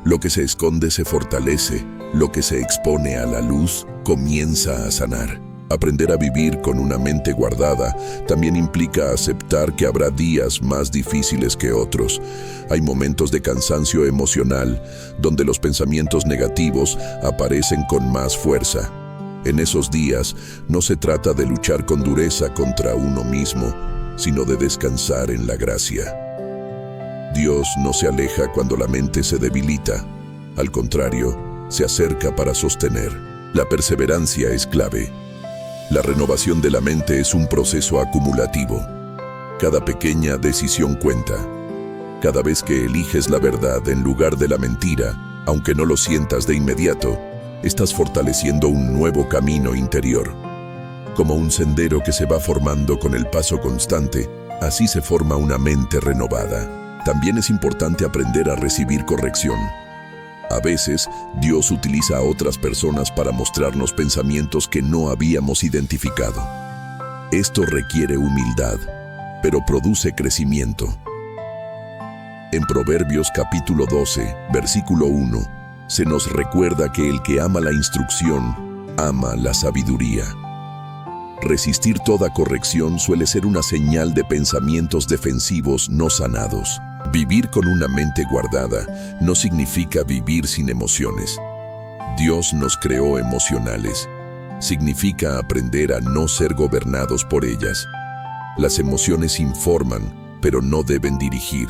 Lo que se esconde se fortalece, lo que se expone a la luz comienza a sanar. Aprender a vivir con una mente guardada también implica aceptar que habrá días más difíciles que otros. Hay momentos de cansancio emocional donde los pensamientos negativos aparecen con más fuerza. En esos días no se trata de luchar con dureza contra uno mismo, sino de descansar en la gracia. Dios no se aleja cuando la mente se debilita. Al contrario, se acerca para sostener. La perseverancia es clave. La renovación de la mente es un proceso acumulativo. Cada pequeña decisión cuenta. Cada vez que eliges la verdad en lugar de la mentira, aunque no lo sientas de inmediato, estás fortaleciendo un nuevo camino interior. Como un sendero que se va formando con el paso constante, así se forma una mente renovada. También es importante aprender a recibir corrección. A veces, Dios utiliza a otras personas para mostrarnos pensamientos que no habíamos identificado. Esto requiere humildad, pero produce crecimiento. En Proverbios capítulo 12, versículo 1, se nos recuerda que el que ama la instrucción, ama la sabiduría. Resistir toda corrección suele ser una señal de pensamientos defensivos no sanados. Vivir con una mente guardada no significa vivir sin emociones. Dios nos creó emocionales. Significa aprender a no ser gobernados por ellas. Las emociones informan, pero no deben dirigir.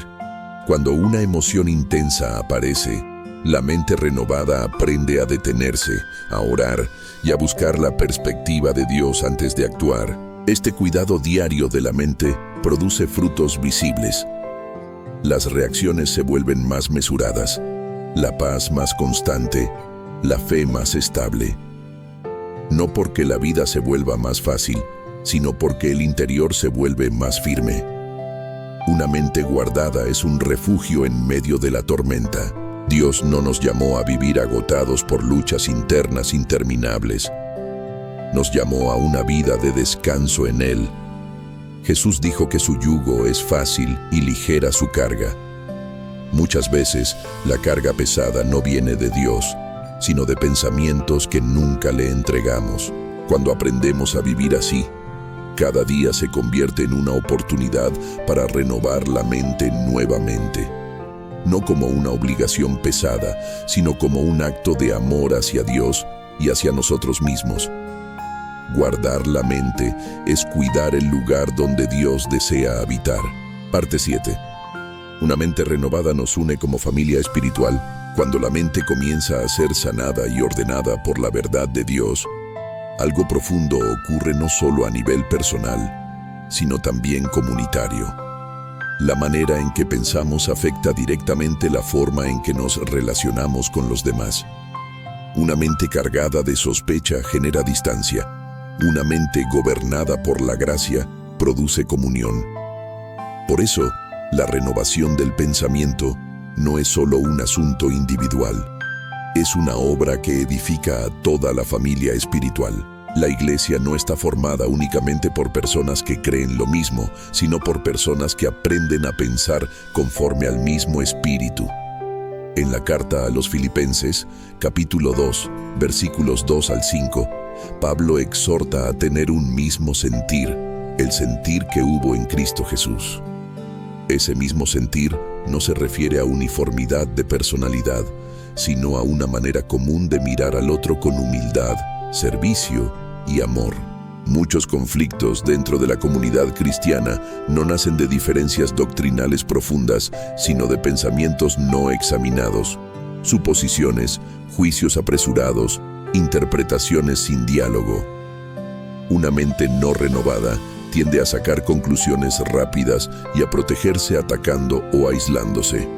Cuando una emoción intensa aparece, la mente renovada aprende a detenerse, a orar y a buscar la perspectiva de Dios antes de actuar. Este cuidado diario de la mente produce frutos visibles. Las reacciones se vuelven más mesuradas, la paz más constante, la fe más estable. No porque la vida se vuelva más fácil, sino porque el interior se vuelve más firme. Una mente guardada es un refugio en medio de la tormenta. Dios no nos llamó a vivir agotados por luchas internas interminables. Nos llamó a una vida de descanso en Él. Jesús dijo que su yugo es fácil y ligera su carga. Muchas veces, la carga pesada no viene de Dios, sino de pensamientos que nunca le entregamos. Cuando aprendemos a vivir así, cada día se convierte en una oportunidad para renovar la mente nuevamente. No como una obligación pesada, sino como un acto de amor hacia Dios y hacia nosotros mismos. Guardar la mente es cuidar el lugar donde Dios desea habitar. Parte 7. Una mente renovada nos une como familia espiritual. Cuando la mente comienza a ser sanada y ordenada por la verdad de Dios, algo profundo ocurre no solo a nivel personal, sino también comunitario. La manera en que pensamos afecta directamente la forma en que nos relacionamos con los demás. Una mente cargada de sospecha genera distancia. Una mente gobernada por la gracia produce comunión. Por eso, la renovación del pensamiento no es solo un asunto individual. Es una obra que edifica a toda la familia espiritual. La iglesia no está formada únicamente por personas que creen lo mismo, sino por personas que aprenden a pensar conforme al mismo espíritu. En la carta a los Filipenses, capítulo 2, versículos 2 al 5, Pablo exhorta a tener un mismo sentir, el sentir que hubo en Cristo Jesús. Ese mismo sentir no se refiere a uniformidad de personalidad, sino a una manera común de mirar al otro con humildad, servicio y amor. Muchos conflictos dentro de la comunidad cristiana no nacen de diferencias doctrinales profundas, sino de pensamientos no examinados, suposiciones, juicios apresurados, interpretaciones sin diálogo. Una mente no renovada tiende a sacar conclusiones rápidas y a protegerse atacando o aislándose.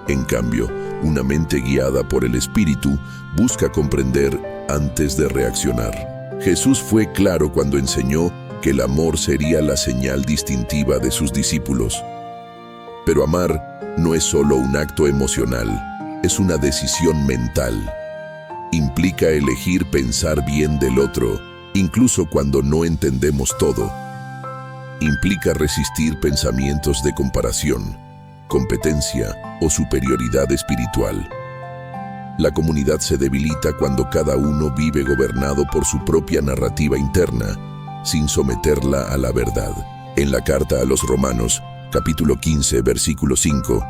En cambio, una mente guiada por el Espíritu busca comprender antes de reaccionar. Jesús fue claro cuando enseñó que el amor sería la señal distintiva de sus discípulos. Pero amar no es solo un acto emocional, es una decisión mental. Implica elegir pensar bien del otro, incluso cuando no entendemos todo. Implica resistir pensamientos de comparación, competencia o superioridad espiritual. La comunidad se debilita cuando cada uno vive gobernado por su propia narrativa interna, sin someterla a la verdad. En la carta a los Romanos, capítulo 15, versículo 5,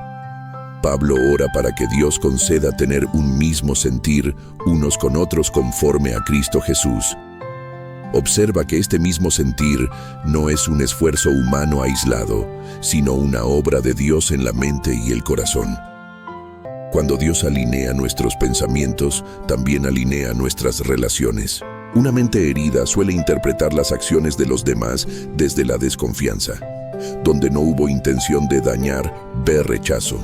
Pablo ora para que Dios conceda tener un mismo sentir unos con otros conforme a Cristo Jesús. Observa que este mismo sentir no es un esfuerzo humano aislado, sino una obra de Dios en la mente y el corazón. Cuando Dios alinea nuestros pensamientos, también alinea nuestras relaciones. Una mente herida suele interpretar las acciones de los demás desde la desconfianza. Donde no hubo intención de dañar, ve rechazo.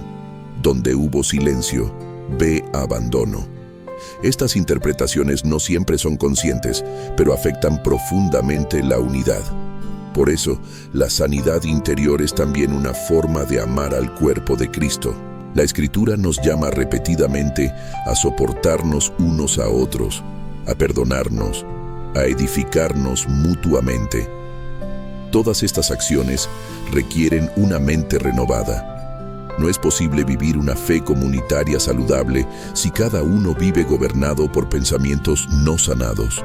Donde hubo silencio, ve abandono. Estas interpretaciones no siempre son conscientes, pero afectan profundamente la unidad. Por eso, la sanidad interior es también una forma de amar al cuerpo de Cristo. La Escritura nos llama repetidamente a soportarnos unos a otros, a perdonarnos, a edificarnos mutuamente. Todas estas acciones requieren una mente renovada. No es posible vivir una fe comunitaria saludable si cada uno vive gobernado por pensamientos no sanados.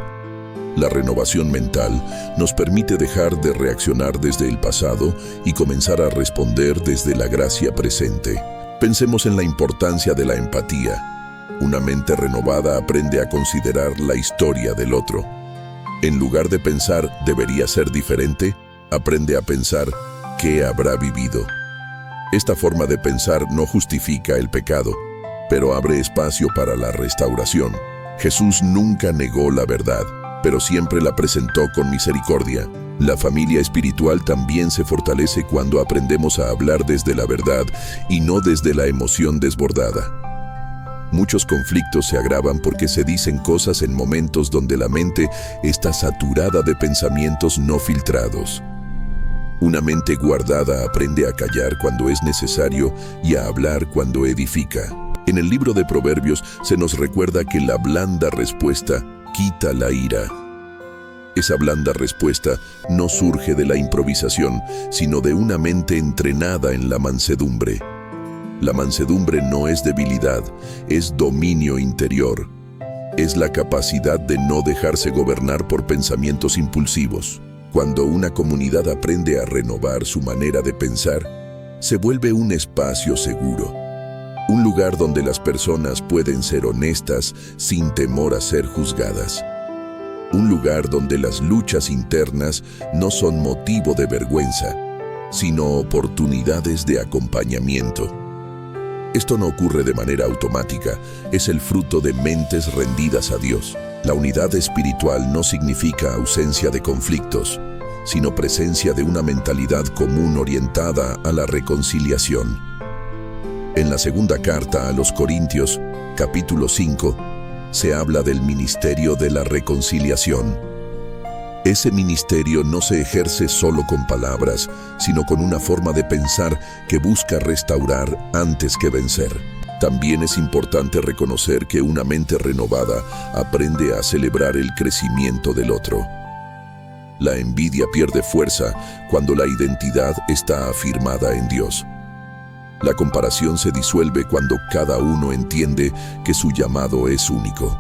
La renovación mental nos permite dejar de reaccionar desde el pasado y comenzar a responder desde la gracia presente. Pensemos en la importancia de la empatía. Una mente renovada aprende a considerar la historia del otro. En lugar de pensar «debería ser diferente», aprende a pensar «¿qué habrá vivido?». Esta forma de pensar no justifica el pecado, pero abre espacio para la restauración. Jesús nunca negó la verdad, pero siempre la presentó con misericordia. La familia espiritual también se fortalece cuando aprendemos a hablar desde la verdad y no desde la emoción desbordada. Muchos conflictos se agravan porque se dicen cosas en momentos donde la mente está saturada de pensamientos no filtrados. Una mente guardada aprende a callar cuando es necesario y a hablar cuando edifica. En el libro de Proverbios se nos recuerda que la blanda respuesta quita la ira. Esa blanda respuesta no surge de la improvisación, sino de una mente entrenada en la mansedumbre. La mansedumbre no es debilidad, es dominio interior. Es la capacidad de no dejarse gobernar por pensamientos impulsivos. Cuando una comunidad aprende a renovar su manera de pensar, se vuelve un espacio seguro. Un lugar donde las personas pueden ser honestas sin temor a ser juzgadas. Un lugar donde las luchas internas no son motivo de vergüenza, sino oportunidades de acompañamiento. Esto no ocurre de manera automática, es el fruto de mentes rendidas a Dios. La unidad espiritual no significa ausencia de conflictos, sino presencia de una mentalidad común orientada a la reconciliación. En la segunda carta a los Corintios, capítulo 5, se habla del ministerio de la reconciliación. Ese ministerio no se ejerce solo con palabras, sino con una forma de pensar que busca restaurar antes que vencer. También es importante reconocer que una mente renovada aprende a celebrar el crecimiento del otro. La envidia pierde fuerza cuando la identidad está afirmada en Dios. La comparación se disuelve cuando cada uno entiende que su llamado es único.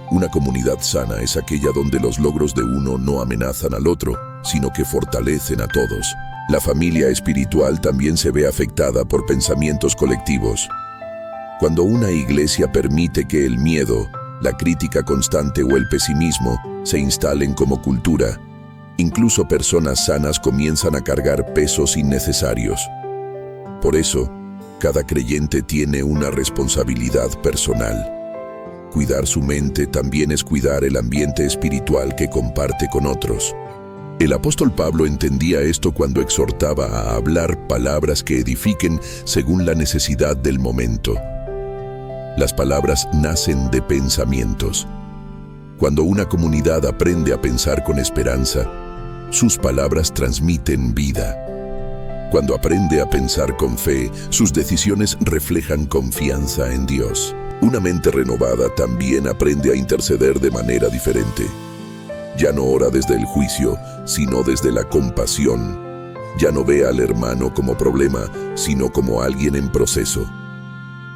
Una comunidad sana es aquella donde los logros de uno no amenazan al otro, sino que fortalecen a todos. La familia espiritual también se ve afectada por pensamientos colectivos. Cuando una iglesia permite que el miedo, la crítica constante o el pesimismo se instalen como cultura, incluso personas sanas comienzan a cargar pesos innecesarios. Por eso, cada creyente tiene una responsabilidad personal. Cuidar su mente también es cuidar el ambiente espiritual que comparte con otros. El apóstol Pablo entendía esto cuando exhortaba a hablar palabras que edifiquen según la necesidad del momento. Las palabras nacen de pensamientos. Cuando una comunidad aprende a pensar con esperanza, sus palabras transmiten vida. Cuando aprende a pensar con fe, sus decisiones reflejan confianza en Dios. Una mente renovada también aprende a interceder de manera diferente. Ya no ora desde el juicio, sino desde la compasión. Ya no ve al hermano como problema, sino como alguien en proceso.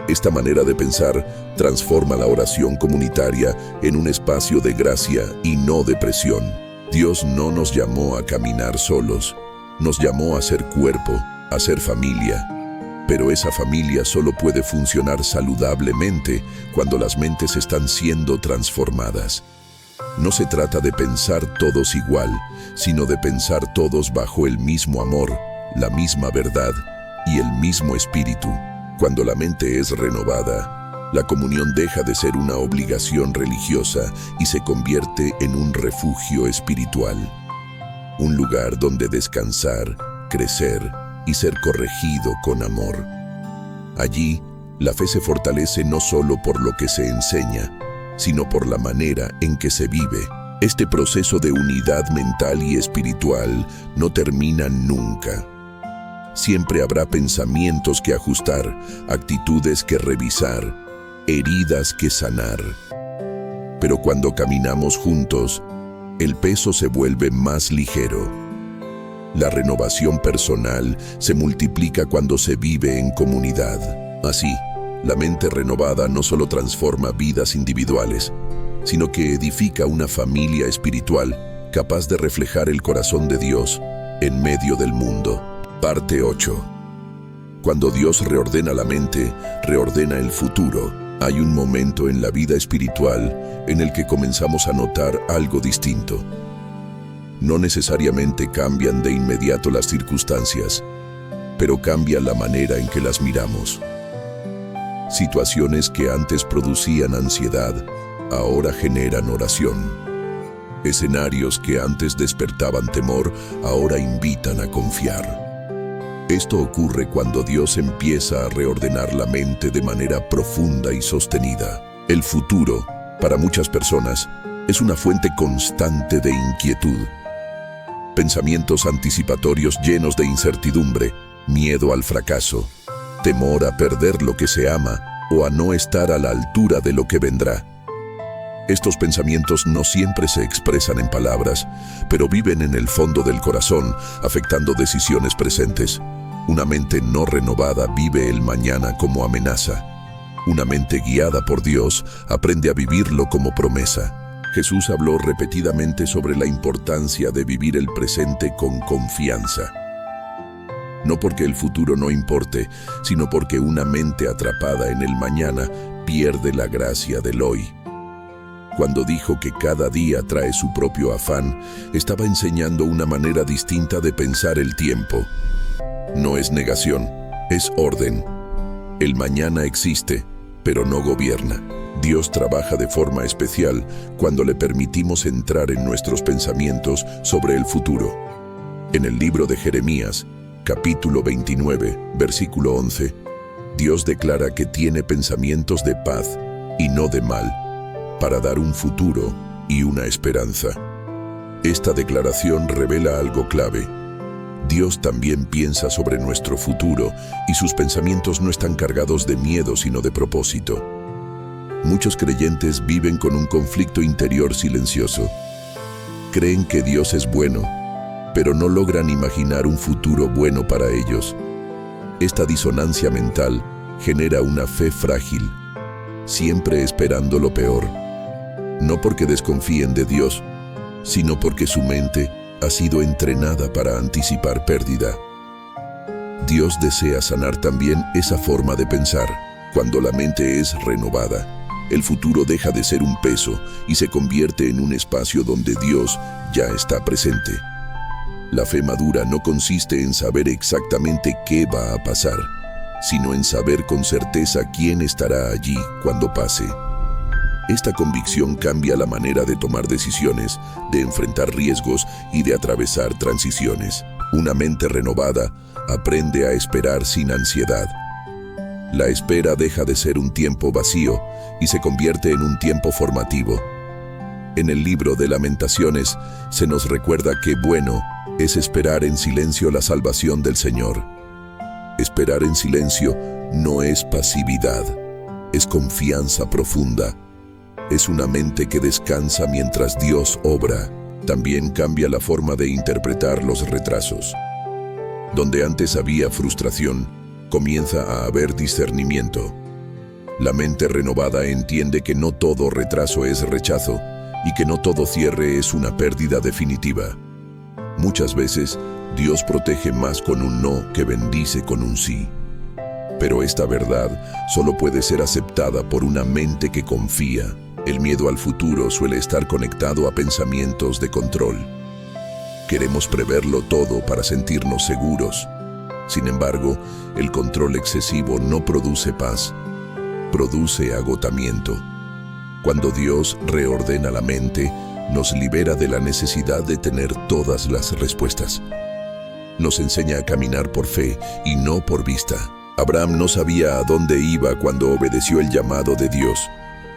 Esta manera de pensar transforma la oración comunitaria en un espacio de gracia y no de presión. Dios no nos llamó a caminar solos, nos llamó a ser cuerpo, a ser familia. Pero esa familia solo puede funcionar saludablemente cuando las mentes están siendo transformadas. No se trata de pensar todos igual, sino de pensar todos bajo el mismo amor, la misma verdad y el mismo espíritu. Cuando la mente es renovada, la comunión deja de ser una obligación religiosa y se convierte en un refugio espiritual. Un lugar donde descansar, crecer y ser corregido con amor. Allí, la fe se fortalece no solo por lo que se enseña, sino por la manera en que se vive. Este proceso de unidad mental y espiritual no termina nunca. Siempre habrá pensamientos que ajustar, actitudes que revisar, heridas que sanar. Pero cuando caminamos juntos, el peso se vuelve más ligero. La renovación personal se multiplica cuando se vive en comunidad. Así, la mente renovada no solo transforma vidas individuales, sino que edifica una familia espiritual capaz de reflejar el corazón de Dios en medio del mundo. Parte 8. Cuando Dios reordena la mente, reordena el futuro. Hay un momento en la vida espiritual en el que comenzamos a notar algo distinto. No necesariamente cambian de inmediato las circunstancias, pero cambia la manera en que las miramos. Situaciones que antes producían ansiedad, ahora generan oración. Escenarios que antes despertaban temor, ahora invitan a confiar. Esto ocurre cuando Dios empieza a reordenar la mente de manera profunda y sostenida. El futuro, para muchas personas, es una fuente constante de inquietud. Pensamientos anticipatorios llenos de incertidumbre, miedo al fracaso, temor a perder lo que se ama o a no estar a la altura de lo que vendrá. Estos pensamientos no siempre se expresan en palabras, pero viven en el fondo del corazón, afectando decisiones presentes. Una mente no renovada vive el mañana como amenaza. Una mente guiada por Dios aprende a vivirlo como promesa. Jesús habló repetidamente sobre la importancia de vivir el presente con confianza. No porque el futuro no importe, sino porque una mente atrapada en el mañana pierde la gracia del hoy. Cuando dijo que cada día trae su propio afán, estaba enseñando una manera distinta de pensar el tiempo. No es negación, es orden. El mañana existe, pero no gobierna. Dios trabaja de forma especial cuando le permitimos entrar en nuestros pensamientos sobre el futuro. En el libro de Jeremías, capítulo 29, versículo 11, Dios declara que tiene pensamientos de paz y no de mal, para dar un futuro y una esperanza. Esta declaración revela algo clave. Dios también piensa sobre nuestro futuro y sus pensamientos no están cargados de miedo sino de propósito. Muchos creyentes viven con un conflicto interior silencioso. Creen que Dios es bueno, pero no logran imaginar un futuro bueno para ellos. Esta disonancia mental genera una fe frágil, siempre esperando lo peor. No porque desconfíen de Dios, sino porque su mente ha sido entrenada para anticipar pérdida. Dios desea sanar también esa forma de pensar. Cuando la mente es renovada, el futuro deja de ser un peso y se convierte en un espacio donde Dios ya está presente. La fe madura no consiste en saber exactamente qué va a pasar, sino en saber con certeza quién estará allí cuando pase. Esta convicción cambia la manera de tomar decisiones, de enfrentar riesgos y de atravesar transiciones. Una mente renovada aprende a esperar sin ansiedad. La espera deja de ser un tiempo vacío y se convierte en un tiempo formativo. En el libro de Lamentaciones se nos recuerda que bueno es esperar en silencio la salvación del Señor. Esperar en silencio no es pasividad, es confianza profunda. Es una mente que descansa mientras Dios obra. También cambia la forma de interpretar los retrasos. Donde antes había frustración, comienza a haber discernimiento. La mente renovada entiende que no todo retraso es rechazo y que no todo cierre es una pérdida definitiva. Muchas veces, Dios protege más con un no que bendice con un sí. Pero esta verdad solo puede ser aceptada por una mente que confía. El miedo al futuro suele estar conectado a pensamientos de control. Queremos preverlo todo para sentirnos seguros. Sin embargo, el control excesivo no produce paz, produce agotamiento. Cuando Dios reordena la mente, nos libera de la necesidad de tener todas las respuestas. Nos enseña a caminar por fe y no por vista. Abraham no sabía a dónde iba cuando obedeció el llamado de Dios.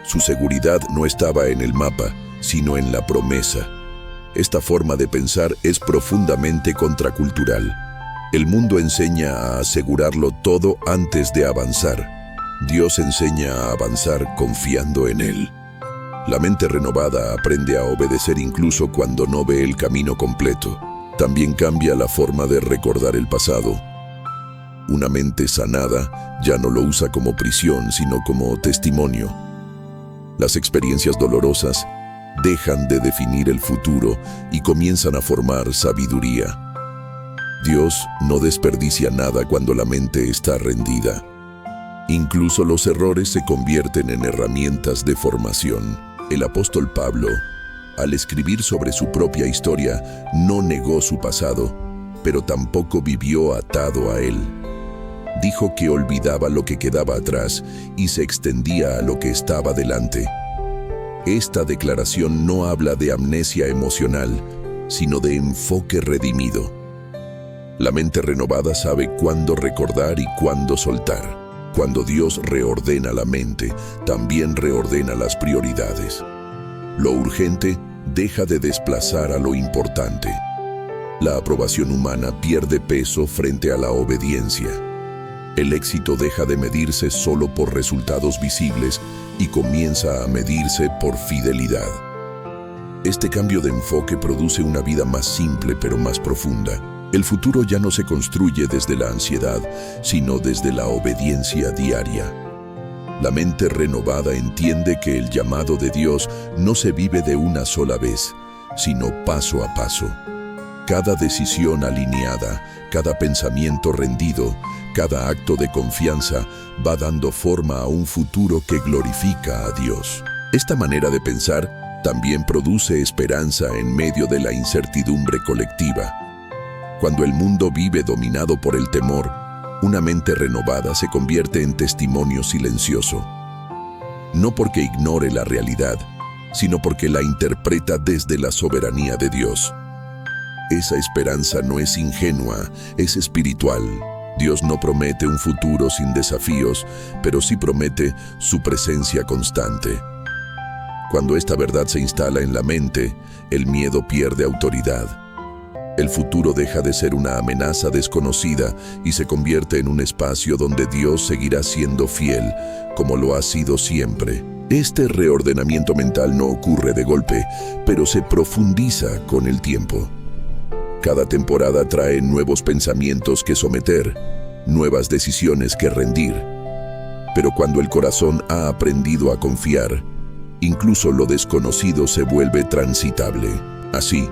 Su seguridad no estaba en el mapa, sino en la promesa. Esta forma de pensar es profundamente contracultural. El mundo enseña a asegurarlo todo antes de avanzar. Dios enseña a avanzar confiando en Él. La mente renovada aprende a obedecer incluso cuando no ve el camino completo. También cambia la forma de recordar el pasado. Una mente sanada ya no lo usa como prisión, sino como testimonio. Las experiencias dolorosas dejan de definir el futuro y comienzan a formar sabiduría. Dios no desperdicia nada cuando la mente está rendida. Incluso los errores se convierten en herramientas de formación. El apóstol Pablo, al escribir sobre su propia historia, no negó su pasado, pero tampoco vivió atado a él. Dijo que olvidaba lo que quedaba atrás y se extendía a lo que estaba delante. Esta declaración no habla de amnesia emocional, sino de enfoque redimido. La mente renovada sabe cuándo recordar y cuándo soltar. Cuando Dios reordena la mente, también reordena las prioridades. Lo urgente deja de desplazar a lo importante. La aprobación humana pierde peso frente a la obediencia. El éxito deja de medirse solo por resultados visibles y comienza a medirse por fidelidad. Este cambio de enfoque produce una vida más simple pero más profunda. El futuro ya no se construye desde la ansiedad, sino desde la obediencia diaria. La mente renovada entiende que el llamado de Dios no se vive de una sola vez, sino paso a paso. Cada decisión alineada, cada pensamiento rendido, cada acto de confianza va dando forma a un futuro que glorifica a Dios. Esta manera de pensar también produce esperanza en medio de la incertidumbre colectiva. Cuando el mundo vive dominado por el temor, una mente renovada se convierte en testimonio silencioso. No porque ignore la realidad, sino porque la interpreta desde la soberanía de Dios. Esa esperanza no es ingenua, es espiritual. Dios no promete un futuro sin desafíos, pero sí promete su presencia constante. Cuando esta verdad se instala en la mente, el miedo pierde autoridad. El futuro deja de ser una amenaza desconocida y se convierte en un espacio donde Dios seguirá siendo fiel, como lo ha sido siempre. Este reordenamiento mental no ocurre de golpe, pero se profundiza con el tiempo. Cada temporada trae nuevos pensamientos que someter, nuevas decisiones que rendir. Pero cuando el corazón ha aprendido a confiar, incluso lo desconocido se vuelve transitable. Así,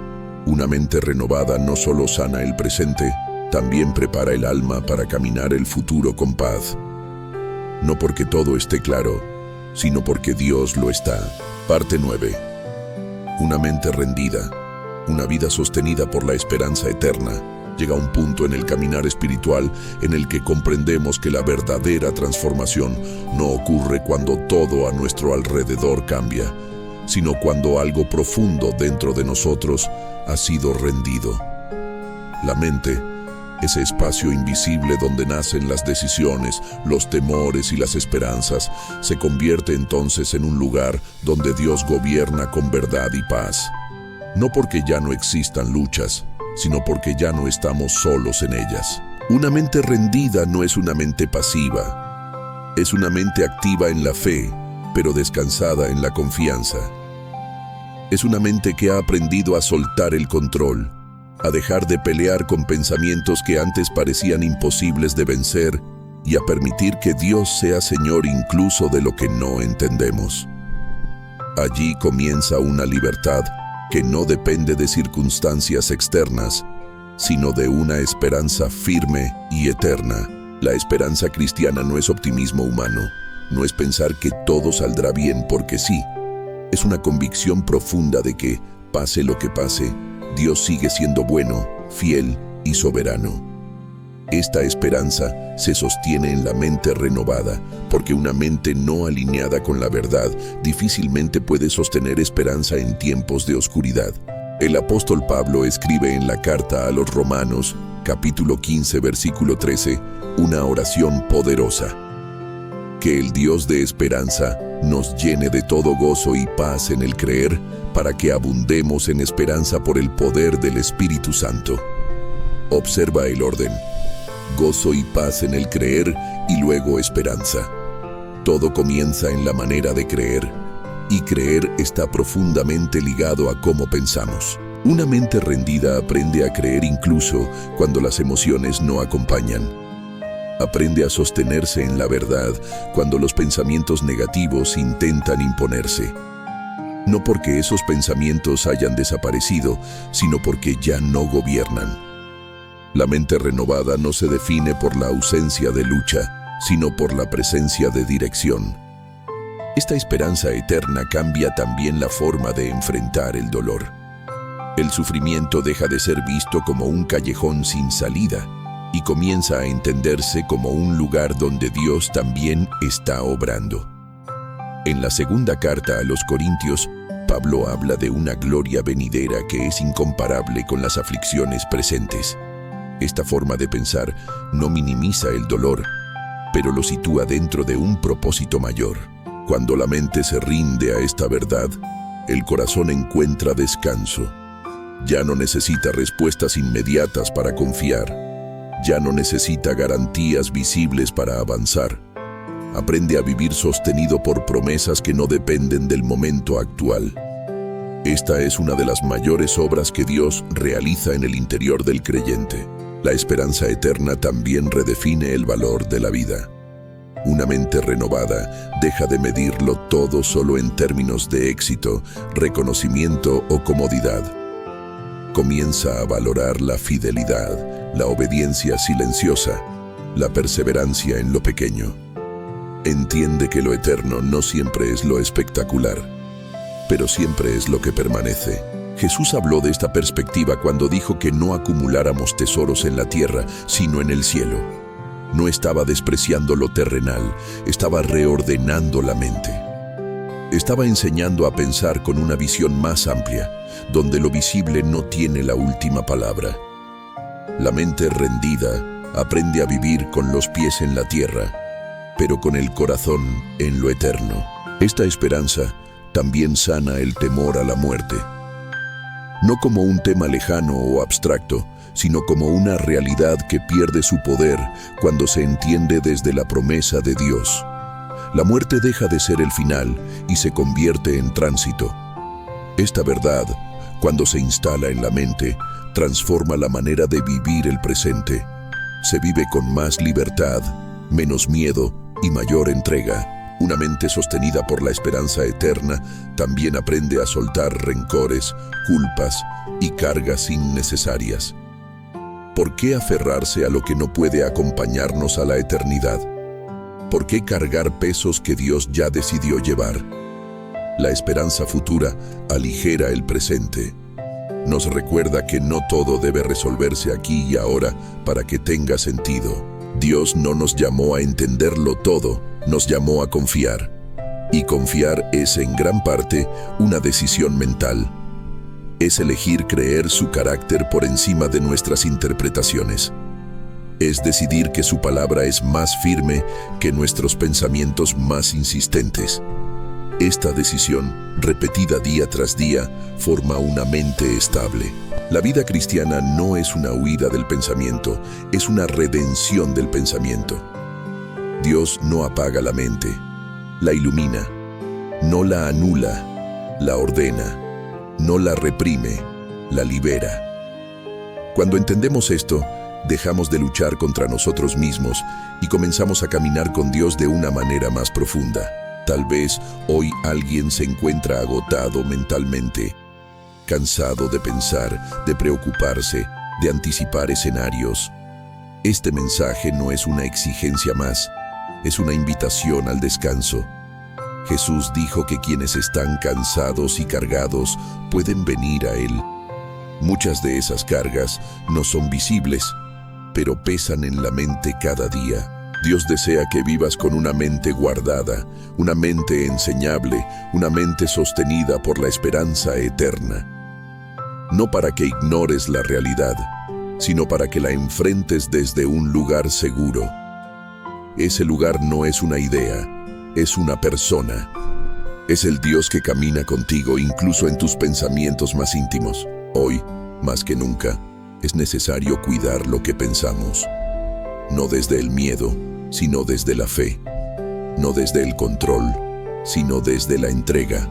una mente renovada no solo sana el presente, también prepara el alma para caminar el futuro con paz. No porque todo esté claro, sino porque Dios lo está. Parte 9. Una mente rendida, una vida sostenida por la esperanza eterna, llega a un punto en el caminar espiritual en el que comprendemos que la verdadera transformación no ocurre cuando todo a nuestro alrededor cambia, sino cuando algo profundo dentro de nosotros ha sido rendido. La mente, ese espacio invisible donde nacen las decisiones, los temores y las esperanzas, se convierte entonces en un lugar donde Dios gobierna con verdad y paz. No porque ya no existan luchas, sino porque ya no estamos solos en ellas. Una mente rendida no es una mente pasiva, es una mente activa en la fe, pero descansada en la confianza. Es una mente que ha aprendido a soltar el control, a dejar de pelear con pensamientos que antes parecían imposibles de vencer y a permitir que Dios sea Señor incluso de lo que no entendemos. Allí comienza una libertad que no depende de circunstancias externas, sino de una esperanza firme y eterna. La esperanza cristiana no es optimismo humano, no es pensar que todo saldrá bien porque sí. Es una convicción profunda de que, pase lo que pase, Dios sigue siendo bueno, fiel y soberano. Esta esperanza se sostiene en la mente renovada, porque una mente no alineada con la verdad difícilmente puede sostener esperanza en tiempos de oscuridad. El apóstol Pablo escribe en la carta a los Romanos, capítulo 15, versículo 13, una oración poderosa. Que el Dios de esperanza nos llene de todo gozo y paz en el creer, para que abundemos en esperanza por el poder del Espíritu Santo. Observa el orden. Gozo y paz en el creer y luego esperanza. Todo comienza en la manera de creer, y creer está profundamente ligado a cómo pensamos. Una mente rendida aprende a creer incluso cuando las emociones no acompañan. Aprende a sostenerse en la verdad cuando los pensamientos negativos intentan imponerse. No porque esos pensamientos hayan desaparecido, sino porque ya no gobiernan. La mente renovada no se define por la ausencia de lucha, sino por la presencia de dirección. Esta esperanza eterna cambia también la forma de enfrentar el dolor. El sufrimiento deja de ser visto como un callejón sin salida y comienza a entenderse como un lugar donde Dios también está obrando. En la segunda carta a los Corintios, Pablo habla de una gloria venidera que es incomparable con las aflicciones presentes. Esta forma de pensar no minimiza el dolor, pero lo sitúa dentro de un propósito mayor. Cuando la mente se rinde a esta verdad, el corazón encuentra descanso. Ya no necesita respuestas inmediatas para confiar. Ya no necesita garantías visibles para avanzar. Aprende a vivir sostenido por promesas que no dependen del momento actual. Esta es una de las mayores obras que Dios realiza en el interior del creyente. La esperanza eterna también redefine el valor de la vida. Una mente renovada deja de medirlo todo solo en términos de éxito, reconocimiento o comodidad. Comienza a valorar la fidelidad, la obediencia silenciosa, la perseverancia en lo pequeño. Entiende que lo eterno no siempre es lo espectacular, pero siempre es lo que permanece. Jesús habló de esta perspectiva cuando dijo que no acumuláramos tesoros en la tierra, sino en el cielo. No estaba despreciando lo terrenal, estaba reordenando la mente. Estaba enseñando a pensar con una visión más amplia, donde lo visible no tiene la última palabra. La mente rendida aprende a vivir con los pies en la tierra, pero con el corazón en lo eterno. Esta esperanza también sana el temor a la muerte. No como un tema lejano o abstracto, sino como una realidad que pierde su poder cuando se entiende desde la promesa de Dios. La muerte deja de ser el final y se convierte en tránsito. Esta verdad, cuando se instala en la mente, transforma la manera de vivir el presente. Se vive con más libertad, menos miedo y mayor entrega. Una mente sostenida por la esperanza eterna también aprende a soltar rencores, culpas y cargas innecesarias. ¿Por qué aferrarse a lo que no puede acompañarnos a la eternidad? ¿Por qué cargar pesos que Dios ya decidió llevar? La esperanza futura aligera el presente. Nos recuerda que no todo debe resolverse aquí y ahora para que tenga sentido. Dios no nos llamó a entenderlo todo, nos llamó a confiar. Y confiar es en gran parte una decisión mental. Es elegir creer su carácter por encima de nuestras interpretaciones. Es decidir que su palabra es más firme que nuestros pensamientos más insistentes. Esta decisión, repetida día tras día, forma una mente estable. La vida cristiana no es una huida del pensamiento, es una redención del pensamiento. Dios no apaga la mente, la ilumina, no la anula, la ordena, no la reprime, la libera. Cuando entendemos esto, dejamos de luchar contra nosotros mismos y comenzamos a caminar con Dios de una manera más profunda. Tal vez hoy alguien se encuentra agotado mentalmente, cansado de pensar, de preocuparse, de anticipar escenarios. Este mensaje no es una exigencia más, es una invitación al descanso. Jesús dijo que quienes están cansados y cargados pueden venir a Él. Muchas de esas cargas no son visibles, pero pesan en la mente cada día. Dios desea que vivas con una mente guardada, una mente enseñable, una mente sostenida por la esperanza eterna. No para que ignores la realidad, sino para que la enfrentes desde un lugar seguro. Ese lugar no es una idea, es una persona. Es el Dios que camina contigo incluso en tus pensamientos más íntimos. Hoy, más que nunca, es necesario cuidar lo que pensamos. No desde el miedo, sino desde la fe. No desde el control, sino desde la entrega.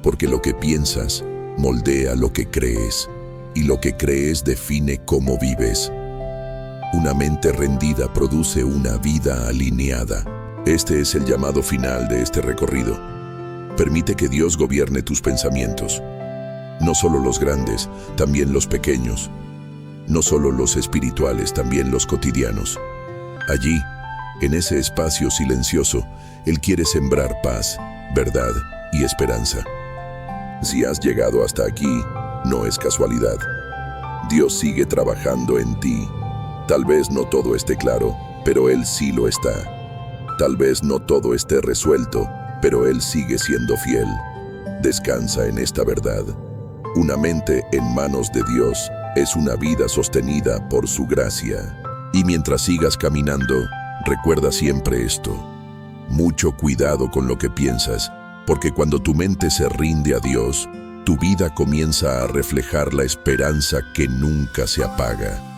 Porque lo que piensas moldea lo que crees, y lo que crees define cómo vives. Una mente rendida produce una vida alineada. Este es el llamado final de este recorrido. Permite que Dios gobierne tus pensamientos. No solo los grandes, también los pequeños. No solo los espirituales, también los cotidianos. Allí, en ese espacio silencioso, Él quiere sembrar paz, verdad y esperanza. Si has llegado hasta aquí, no es casualidad. Dios sigue trabajando en ti. Tal vez no todo esté claro, pero Él sí lo está. Tal vez no todo esté resuelto, pero Él sigue siendo fiel. Descansa en esta verdad. Una mente en manos de Dios es una vida sostenida por su gracia. Y mientras sigas caminando, recuerda siempre esto. Mucho cuidado con lo que piensas, porque cuando tu mente se rinde a Dios, tu vida comienza a reflejar la esperanza que nunca se apaga.